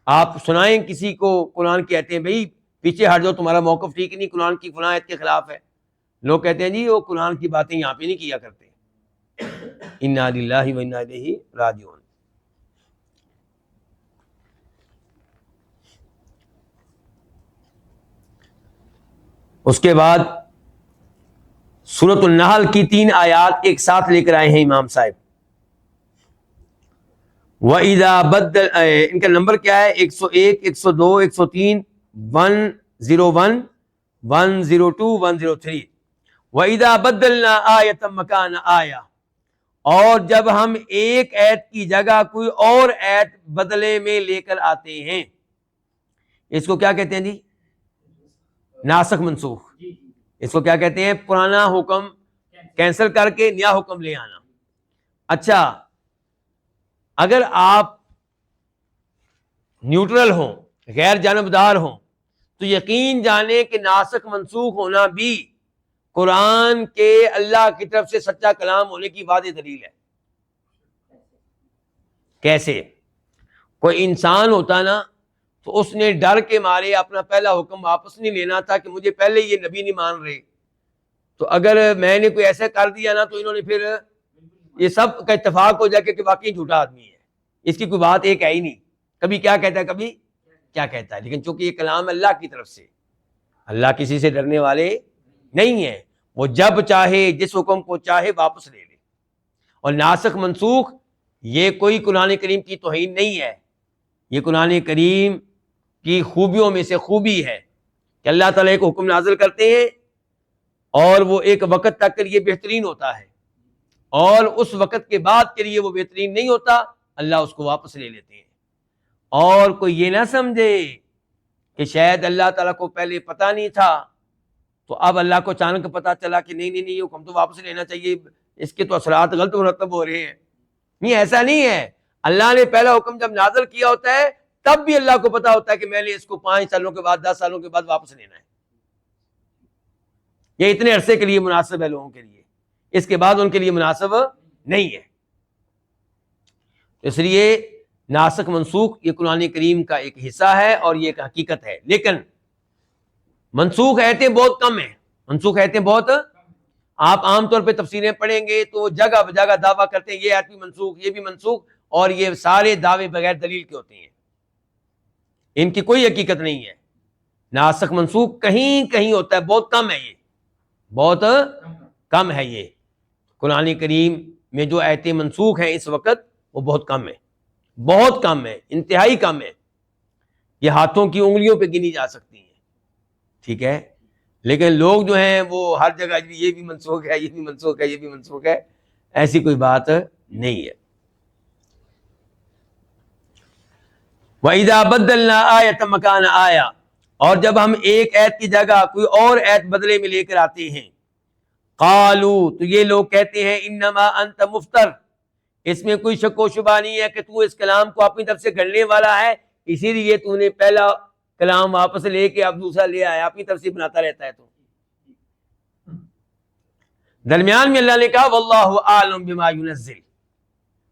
آپ سنائیں کسی کو قرآن کی آیتیں، بھئی پیچھے ہٹ جاؤ، تمہارا موقف ٹھیک نہیں، قرآن کی فلاں آیت کے خلاف ہے۔ لوگ کہتے ہیں جی وہ قرآن کی باتیں یہاں پہ نہیں کیا کرتے۔ انا للہ و انا الیہ راجعون۔ اس کے بعد سورۃ النحل کی 3 آیات ایک ساتھ لے کر آئے ہیں امام صاحب۔ وَإِذَا بَدَّلَ، ان کا نمبر کیا ہے؟ 101، 102، 103، 101، 102، 103۔ وَإِذَا بَدَّلْنَا آیَةً مَكَانَ آیَةٍ، اور جب ہم ایک آیت کی جگہ کوئی اور آیت بدلے میں لے کر آتے ہیں، اس کو کیا کہتے ہیں جی؟ ناسخ منسوخ۔ اس کو کیا کہتے ہیں؟ پرانا حکم کینسل کر کے نیا حکم لے آنا۔ اچھا، اگر آپ نیوٹرل ہوں، غیر جانبدار ہوں، تو یقین جانیں کہ ناسخ منسوخ ہونا بھی قرآن کے اللہ کی طرف سے سچا کلام ہونے کی واضح دلیل ہے۔ کیسے؟ کوئی انسان ہوتا نا تو اس نے ڈر کے مارے اپنا پہلا حکم واپس نہیں لینا تھا کہ مجھے پہلے یہ نبی نہیں مان رہے، تو اگر میں نے کوئی ایسا کر دیا نا تو انہوں نے پھر یہ سب کا اتفاق ہو جائے کہ واقعی جھوٹا آدمی ہے، اس کی کوئی بات ایک ہے ہی نہیں، کبھی کیا کہتا ہے کبھی کیا کہتا ہے۔ لیکن چونکہ یہ کلام اللہ کی طرف سے، اللہ کسی سے ڈرنے والے نہیں ہیں، وہ جب چاہے جس حکم کو چاہے واپس لے لے۔ اور ناسخ منسوخ یہ کوئی قرآن کریم کی توہین نہیں ہے، یہ قرآن کریم کی خوبیوں میں سے خوبی ہے کہ اللہ تعالیٰ ایک حکم نازل کرتے ہیں اور وہ ایک وقت تک کے لیے بہترین ہوتا ہے، اور اس وقت کے بعد کے لیے وہ بہترین نہیں ہوتا، اللہ اس کو واپس لے لیتے ہیں۔ اور کوئی یہ نہ سمجھے کہ شاید اللہ تعالیٰ کو پہلے پتہ نہیں تھا تو اب اللہ کو اچانک پتہ چلا کہ نہیں یہ حکم تو واپس لینا چاہیے، اس کے تو اثرات غلط مرتب ہو رہے ہیں۔ نہیں، ایسا نہیں ہے۔ اللہ نے پہلا حکم جب نازل کیا ہوتا ہے تب بھی اللہ کو پتا ہوتا ہے کہ میں نے اس کو 5 سالوں کے بعد 10 سالوں کے بعد واپس لینا ہے، یہ اتنے عرصے کے لیے مناسب ہے لوگوں کے لیے، اس کے بعد ان کے لیے مناسب نہیں ہے۔ اس لیے ناسخ منسوخ یہ قرآن کریم کا ایک حصہ ہے اور یہ ایک حقیقت ہے، لیکن منسوخ آیتیں بہت کم ہیں۔ منسوخ آیتیں بہت، آپ عام طور پہ تفسیریں پڑھیں گے تو جگہ بجگہ دعویٰ کرتے ہیں یہ آیت بھی منسوخ، یہ بھی منسوخ، اور یہ سارے دعوے بغیر دلیل کے ہوتے ہیں، ان کی کوئی حقیقت نہیں ہے۔ ناسخ منسوخ کہیں کہیں ہوتا ہے، بہت کم ہے، یہ بہت کم ہے۔ یہ قرآن کریم میں جو آیتیں منسوخ ہیں اس وقت وہ بہت کم ہے، بہت کم ہے، انتہائی کم ہے، یہ ہاتھوں کی انگلیوں پہ گنی جا سکتی ہیں، ٹھیک ہے۔ لیکن لوگ جو ہیں وہ ہر جگہ یہ بھی منسوخ ہے، یہ بھی منسوخ ہے، یہ بھی منسوخ ہے، ایسی کوئی بات نہیں ہے۔ وَإِذَا بَدَّلْنَا آیَةً مَكَانَ آیَةٍ، اور جب ہم ایک آیت کی جگہ کوئی اور آیت بدلے میں لے کر آتے ہیں، قالوا، تو یہ لوگ کہتے ہیں انما انت مفتر، اس میں کوئی شک و شبہ نہیں ہے کہ تو اس کلام کو اپنی طرف سے گھڑنے والا ہے، اسی لیے تو نے پہلا کلام واپس لے کے اب دوسرا لے آیا، اپنی طرف سے بناتا رہتا ہے۔ تو درمیان میں اللہ نے کہا واللہ اعلم بما ينزل،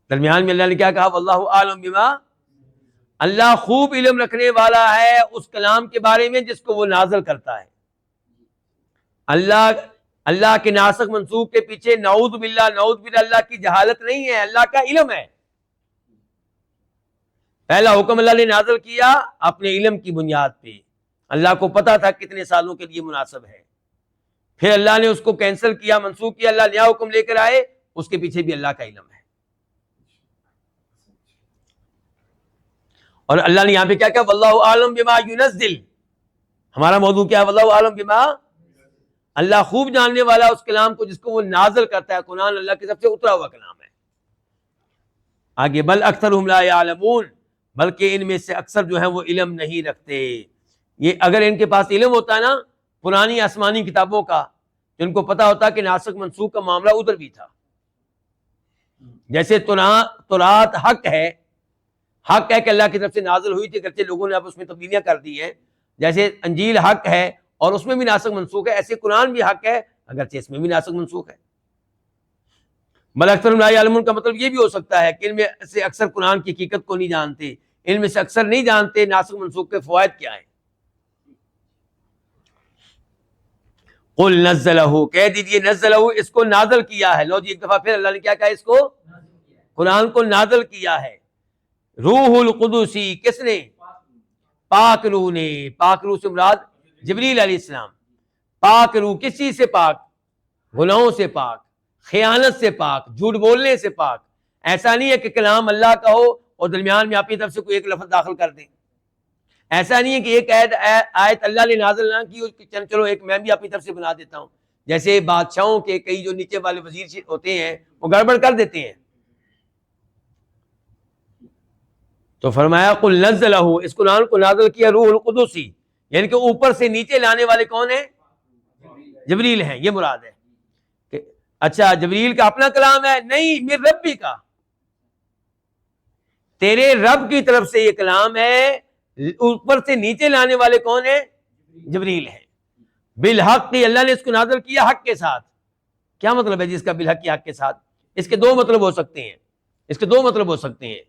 درمیان میں اللہ نے کیا کہا؟ واللہ اعلم بما، اللہ خوب علم رکھنے والا ہے اس کلام کے بارے میں جس کو وہ نازل کرتا ہے۔ اللہ کے ناسخ منسوخ کے پیچھے نعوذ باللہ اللہ کی جہالت نہیں ہے، اللہ کا علم ہے۔ پہلا حکم اللہ نے نازل کیا اپنے علم کی بنیاد پہ، اللہ کو پتا تھا کتنے سالوں کے لیے مناسب ہے، پھر اللہ نے اس کو کینسل کیا، منسوخ کیا، اللہ نیا حکم لے کر آئے، اس کے پیچھے بھی اللہ کا علم ہے۔ اور اللہ نے یہاں پہ کیا کہا؟ واللہ اعلم بما ينزل، ہمارا موضوع کیا ہے؟ واللہ اعلم بما، اللہ خوب جاننے والا اس کلام کو جس کو وہ نازل کرتا ہے۔ قرآن اللہ کی طرف سے اترا ہوا کلام ہے۔ آگے بل اکثرهم لا يعلمون، بلکہ ان میں سے اکثر جو ہیں وہ علم نہیں رکھتے۔ یہ اگر ان کے پاس علم ہوتا نا پرانی آسمانی کتابوں کا، جن کو پتا ہوتا کہ ناسخ منسوخ کا معاملہ ادھر بھی تھا۔ جیسے تورات حق ہے کہ اللہ کی طرف سے نازل ہوئی تھی، اگرچہ لوگوں نے اب اس میں تبدیلیاں کر دی ہیں۔ جیسے انجیل حق ہے اور اس میں بھی ناسخ منسوخ ہے، ایسے قرآن بھی حق ہے اگرچہ اس میں بھی ناسخ منسوخ ہے۔ بل اکثر لا یعلمون کا مطلب یہ بھی ہو سکتا ہے کہ ان میں سے اکثر قرآن کی حقیقت کو نہیں جانتے، ان میں سے اکثر نہیں جانتے ناسخ منسوخ کے فوائد کیا ہیں۔ قل نزلہ، کہہ دیجئے نزلہ، اس کو نازل کیا ہے۔ لو جی ایک دفعہ پھر اللہ نے کیا کہا؟ اس کو، قرآن کو نازل کیا ہے۔ روح القدسی، کس نے؟ پاک روح نے۔ پاک روح سے مراد جبریل علیہ السلام۔ پاک روح کس چیز سے پاک؟ گناہوں سے پاک، خیانت سے پاک، جھوٹ بولنے سے پاک۔ ایسا نہیں ہے کہ کلام اللہ کا ہو اور درمیان میں اپنی طرف سے کوئی ایک لفظ داخل کر دیں۔ ایسا نہیں ہے کہ ایک آیت اللہ نے نازل نہ کی، چلو ایک میں بھی اپنی طرف سے بنا دیتا ہوں۔ جیسے بادشاہوں کے کئی جو نیچے والے وزیر ہوتے ہیں وہ گڑبڑ کر دیتے ہیں۔ تو فرمایا قل نزلہ، اس قرآن کو نازل کیا روح القدسی، یعنی کہ اوپر سے نیچے لانے والے کون ہیں؟ جبریل ہیں، یہ مراد ہے۔ کہ اچھا جبریل کا اپنا کلام ہے؟ نہیں، میرے ربی کا، تیرے رب کی طرف سے یہ کلام ہے۔ اوپر سے نیچے لانے والے کون ہیں؟ جبریل ہیں۔ بالحق، اللہ نے اس کو نازل کیا حق کے ساتھ۔ کیا مطلب ہے جس کا بالحق حق کے ساتھ؟ اس کے دو مطلب ہو سکتے ہیں،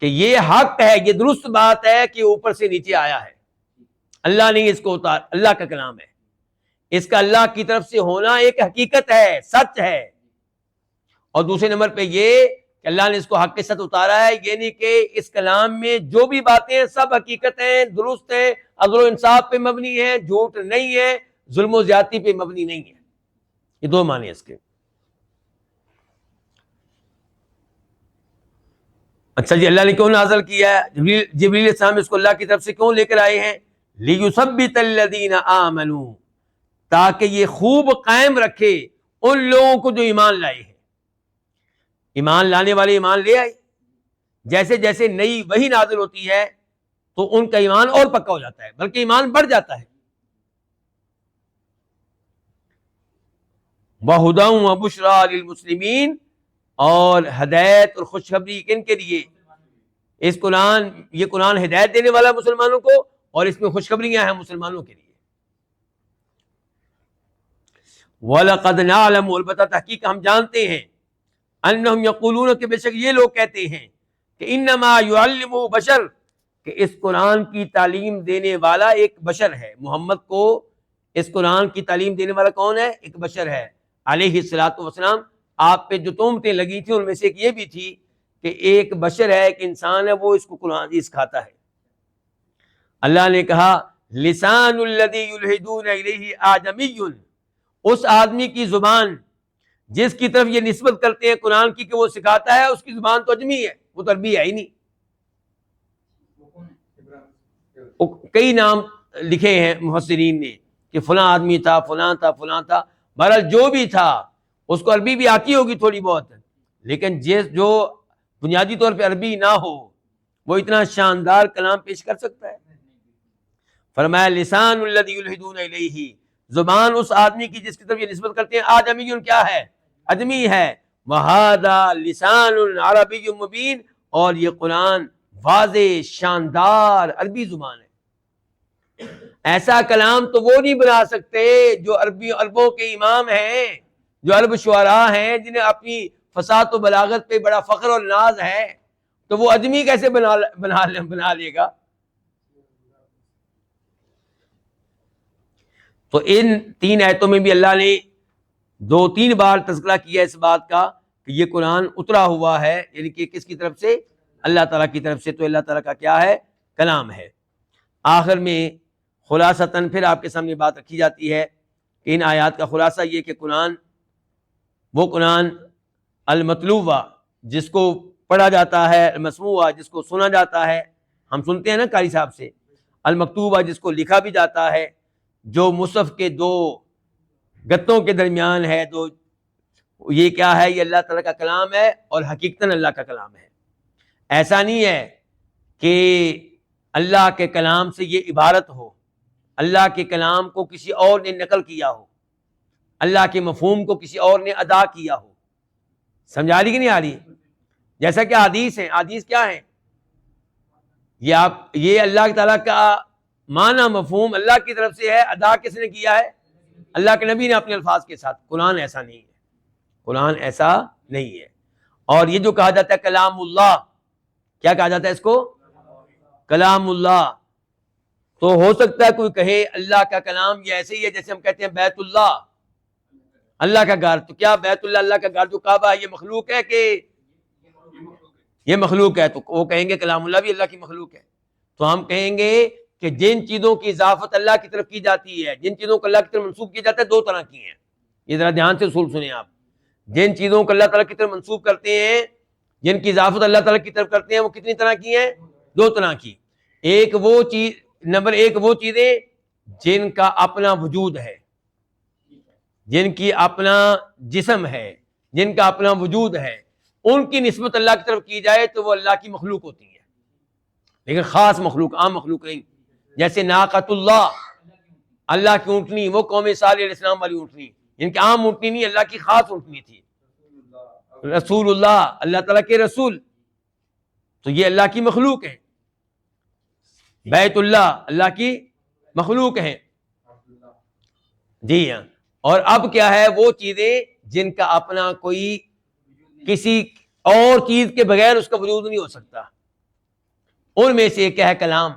کہ یہ حق ہے، یہ درست بات ہے کہ اوپر سے نیچے آیا ہے، اللہ نے اس کو اتار، اللہ کا کلام ہے، اس کا اللہ کی طرف سے ہونا ایک حقیقت ہے، سچ ہے۔ اور دوسرے نمبر پہ یہ کہ اللہ نے اس کو حق کے ساتھ اتارا ہے، یعنی کہ اس کلام میں جو بھی باتیں ہیں سب حقیقت ہیں، درست ہیں، عدل و انصاف پہ مبنی ہے، جھوٹ نہیں ہے، ظلم و زیادتی پہ مبنی نہیں ہے۔ یہ دو معنی ہیں اس کے۔ اچھا جی، اللہ نے کیوں نازل کیا ہے؟ جبریل السلام اس کو اللہ کی طرف سے کیوں لے کر آئے ہیں؟ لِيُثَبِّتَ الَّذِينَ آمَنُوا، تاکہ یہ خوب قائم رکھے ان لوگوں کو جو ایمان لائے ہیں۔ ایمان لانے والے ایمان لے آئے، جیسے جیسے نئی وحی نازل ہوتی ہے تو ان کا ایمان اور پکا ہو جاتا ہے، بلکہ ایمان بڑھ جاتا ہے۔ وَهُدًى وَبُشْرَى لِلْمُسْلِمِينَ، اور ہدایت اور خوشخبری کن کے لیے؟ یہ قرآن ہدایت دینے والا مسلمانوں کو، اور اس میں خوشخبریاں ہیں مسلمانوں کے لیے۔ وَلَقَدْ نَعْلَمُ، البتہ تحقیق ہم جانتے ہیں، انہم یقولون، کہ بے شک یہ لوگ کہتے ہیں کہ انما یعلمہ بشر، کہ اس قرآن کی تعلیم دینے والا ایک بشر ہے۔ محمد کو اس قرآن کی تعلیم دینے والا کون ہے؟ ایک بشر ہے علیہ الصلوۃ والسلام۔ آپ پہ جو تہمتیں لگی تھیں ان میں سے ایک یہ بھی تھی کہ ایک بشر ہے، ایک انسان ہے، وہ اس کو قرآن سکھاتا ہے۔ اللہ نے کہا لسان الذی یلحدون الیہ اعجمی، اس آدمی کی زبان جس کی طرف یہ نسبت کرتے ہیں قرآن کی کہ وہ سکھاتا ہے، اس کی زبان تو اجمی ہے، وہ تو عربی ہے ہی نہیں۔ کئی نام لکھے ہیں مفسرین نے کہ فلاں آدمی تھا، فلاں تھا، فلاں تھا۔ بہرحال جو بھی تھا اس کو عربی بھی آتی ہوگی تھوڑی بہت، لیکن جو بنیادی طور پہ عربی نہ ہو وہ اتنا شاندار کلام پیش کر سکتا ہے۔ فرمایا لسان الذی یلحدون الیہ، زبان اس آدمی کی جس کی طرف یہ نسبت کرتے ہیں آدمی کیا ہے؟ اجمی ہے۔ وہذا لسان عربی مبین، اور یہ قرآن واضح شاندار عربی زبان ہے۔ ایسا کلام تو وہ نہیں بنا سکتے جو عربوں کے امام ہیں، جو عرب شعراء ہیں جنہیں اپنی فصاحت و بلاغت پہ بڑا فخر اور ناز ہے، تو وہ آدمی کیسے بنا لے گا؟ تو ان 3 آیتوں میں بھی اللہ نے 2-3 بار تذکرہ کیا اس بات کا کہ یہ قرآن اترا ہوا ہے، یعنی کہ کس کی طرف سے؟ اللہ تعالیٰ کی طرف سے، تو اللہ تعالیٰ کا کیا ہے؟ کلام ہے۔ آخر میں خلاصتاً پھر آپ کے سامنے بات رکھی جاتی ہے کہ ان آیات کا خلاصہ یہ کہ قرآن، وہ قرآن المتلوہ جس کو پڑھا جاتا ہے، المسموعہ جس کو سنا جاتا ہے، ہم سنتے ہیں نا قاری صاحب سے، المکتوبہ جس کو لکھا بھی جاتا ہے، جو مصحف کے 2 گتوں کے درمیان ہے، یہ کیا ہے؟ یہ اللہ تعالیٰ کا کلام ہے اور حقیقتاً اللہ کا کلام ہے۔ ایسا نہیں ہے کہ اللہ کے کلام سے یہ عبارت ہو، اللہ کے کلام کو کسی اور نے نقل کیا ہو، اللہ کے مفہوم کو کسی اور نے ادا کیا ہو۔ سمجھا رہی کہ نہیں آ رہی؟ جیسا کہ حدیث ہیں، حدیث کیا ہیں؟ یہ اللہ تعالیٰ کا معنی مفہوم اللہ کی طرف سے ہے، ادا کس نے کیا ہے؟ اللہ کے نبی نے اپنے الفاظ کے ساتھ۔ قرآن ایسا نہیں ہے، قرآن ایسا نہیں ہے۔ اور یہ جو کہا جاتا ہے کلام اللہ، کیا کہا جاتا ہے اس کو؟ کلام اللہ۔ تو ہو سکتا ہے کوئی کہے اللہ کا کلام یہ ایسے ہی ہے جیسے ہم کہتے ہیں بیت اللہ، اللہ کا گھر۔ تو کیا بیت اللہ، اللہ کا گھر جو کعبہ ہے، یہ مخلوق ہے کہ یہ مخلوق ہے؟ تو وہ کہیں گے کلام اللہ بھی اللہ کی مخلوق ہے۔ تو ہم کہیں گے کہ جن چیزوں کی اضافت اللہ کی طرف کی جاتی ہے، جن چیزوں کو اللہ کی طرف منسوب کیا جاتا ہے، 2 طرح کی ہیں۔ یہ ذرا دھیان سے اصول سنیں آپ۔ جن چیزوں کو اللہ تعالیٰ کی طرف منسوب کرتے ہیں، جن کی اضافت اللہ تعالیٰ کی طرف کرتے ہیں، وہ کتنی طرح کی ہیں؟ 2 طرح کی۔ ایک وہ چیز، نمبر 1 وہ چیزیں جن کا اپنا وجود ہے، جن کی اپنا جسم ہے، جن کا اپنا وجود ہے، ان کی نسبت اللہ کی طرف کی جائے تو وہ اللہ کی مخلوق ہوتی ہے، لیکن خاص مخلوق، عام مخلوق نہیں۔ جیسے ناقۃ اللہ، اللہ کی اونٹنی، وہ قوم صالح علیہ السلام والی اونٹنی، جن کی عام اونٹنی نہیں، اللہ کی خاص اونٹنی تھی۔ رسول اللہ، اللہ تعالیٰ کے رسول، تو یہ اللہ کی مخلوق ہے۔ بیت اللہ، اللہ کی مخلوق ہے۔ جی ہاں۔ اور اب کیا ہے؟ وہ چیزیں جن کا اپنا کوئی کسی اور چیز کے بغیر اس کا وجود نہیں ہو سکتا، ان میں سے ایک ہے کلام۔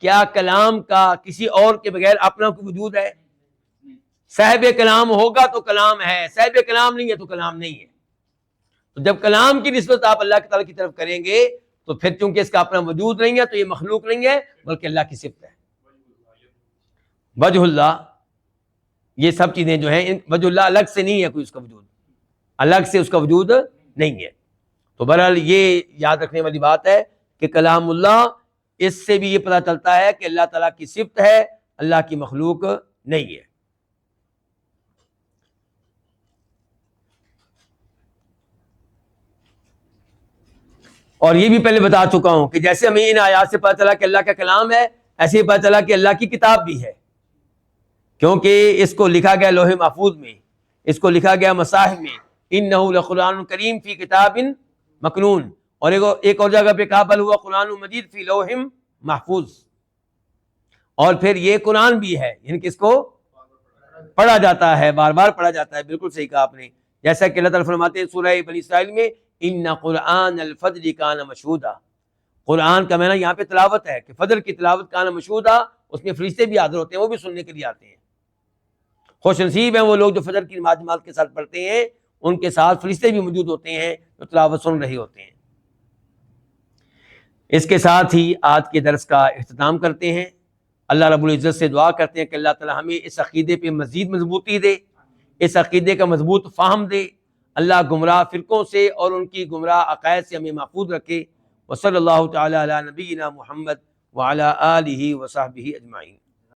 کیا کلام کا کسی اور کے بغیر اپنا کوئی وجود ہے؟ صاحب کلام ہوگا تو کلام ہے، صاحب کلام نہیں ہے تو کلام نہیں ہے۔ تو جب کلام کی نسبت آپ اللہ تعالیٰ کی طرف کریں گے تو پھر چونکہ اس کا اپنا وجود نہیں ہے تو یہ مخلوق نہیں ہے بلکہ اللہ کی صفت ہے۔ وجہ اللہ، یہ سب چیزیں جو ہیں، وجہ اللہ الگ سے نہیں ہے کوئی، اس کا وجود الگ سے اس کا وجود نہیں ہے۔ تو بہرحال یہ یاد رکھنے والی بات ہے کہ کلام اللہ، اس سے بھی یہ پتہ چلتا ہے کہ اللہ تعالیٰ کی صفت ہے، اللہ کی مخلوق نہیں ہے۔ اور یہ بھی پہلے بتا چکا ہوں کہ جیسے ہمیں ان آیات سے پتہ چلا کہ اللہ کا کلام ہے، ایسے ہی پتہ چلا کہ اللہ کی کتاب بھی ہے، کیونکہ اس کو لکھا گیا لوح محفوظ میں، اس کو لکھا گیا مصاحف میں، انہ لقرآن کریم فی کتاب مکنون، اور ایک اور جگہ پہ کہا بل ہوا قرآن مجید فی لوح محفوظ۔ اور پھر یہ قرآن بھی ہے، یعنی کہ اس کو پڑھا جاتا ہے، بار بار پڑھا جاتا ہے۔ بالکل صحیح کہا آپ نے، جیسا کہ اللہ تعالیٰ فرماتے ہیں سورہ بنی اسرائیل میں ان قرآن الفجر کان مشہودا۔ قرآن کا معنی یہاں پہ تلاوت ہے کہ فجر کی تلاوت کان مشہودا، اس میں فرشتے بھی حاضر ہوتے ہیں، وہ بھی سننے کے لیے آتے ہیں۔ خوش نصیب ہیں وہ لوگ جو فجر کی نماز جماعت کے ساتھ پڑھتے ہیں، ان کے ساتھ فرشتے بھی موجود ہوتے ہیں جو تلاوت سن رہے ہوتے ہیں۔ اس کے ساتھ ہی آج کے درس کا اختتام کرتے ہیں۔ اللہ رب العزت سے دعا کرتے ہیں کہ اللہ تعالی ہمیں اس عقیدے پہ مزید مضبوطی دے، اس عقیدے کا مضبوط فہم دے، اللہ گمراہ فرقوں سے اور ان کی گمراہ عقائد سے ہمیں محفوظ رکھے۔ وصلی اللہ تعالی علی نبینا محمد وعلی آلہ وصحبہ اجمعین۔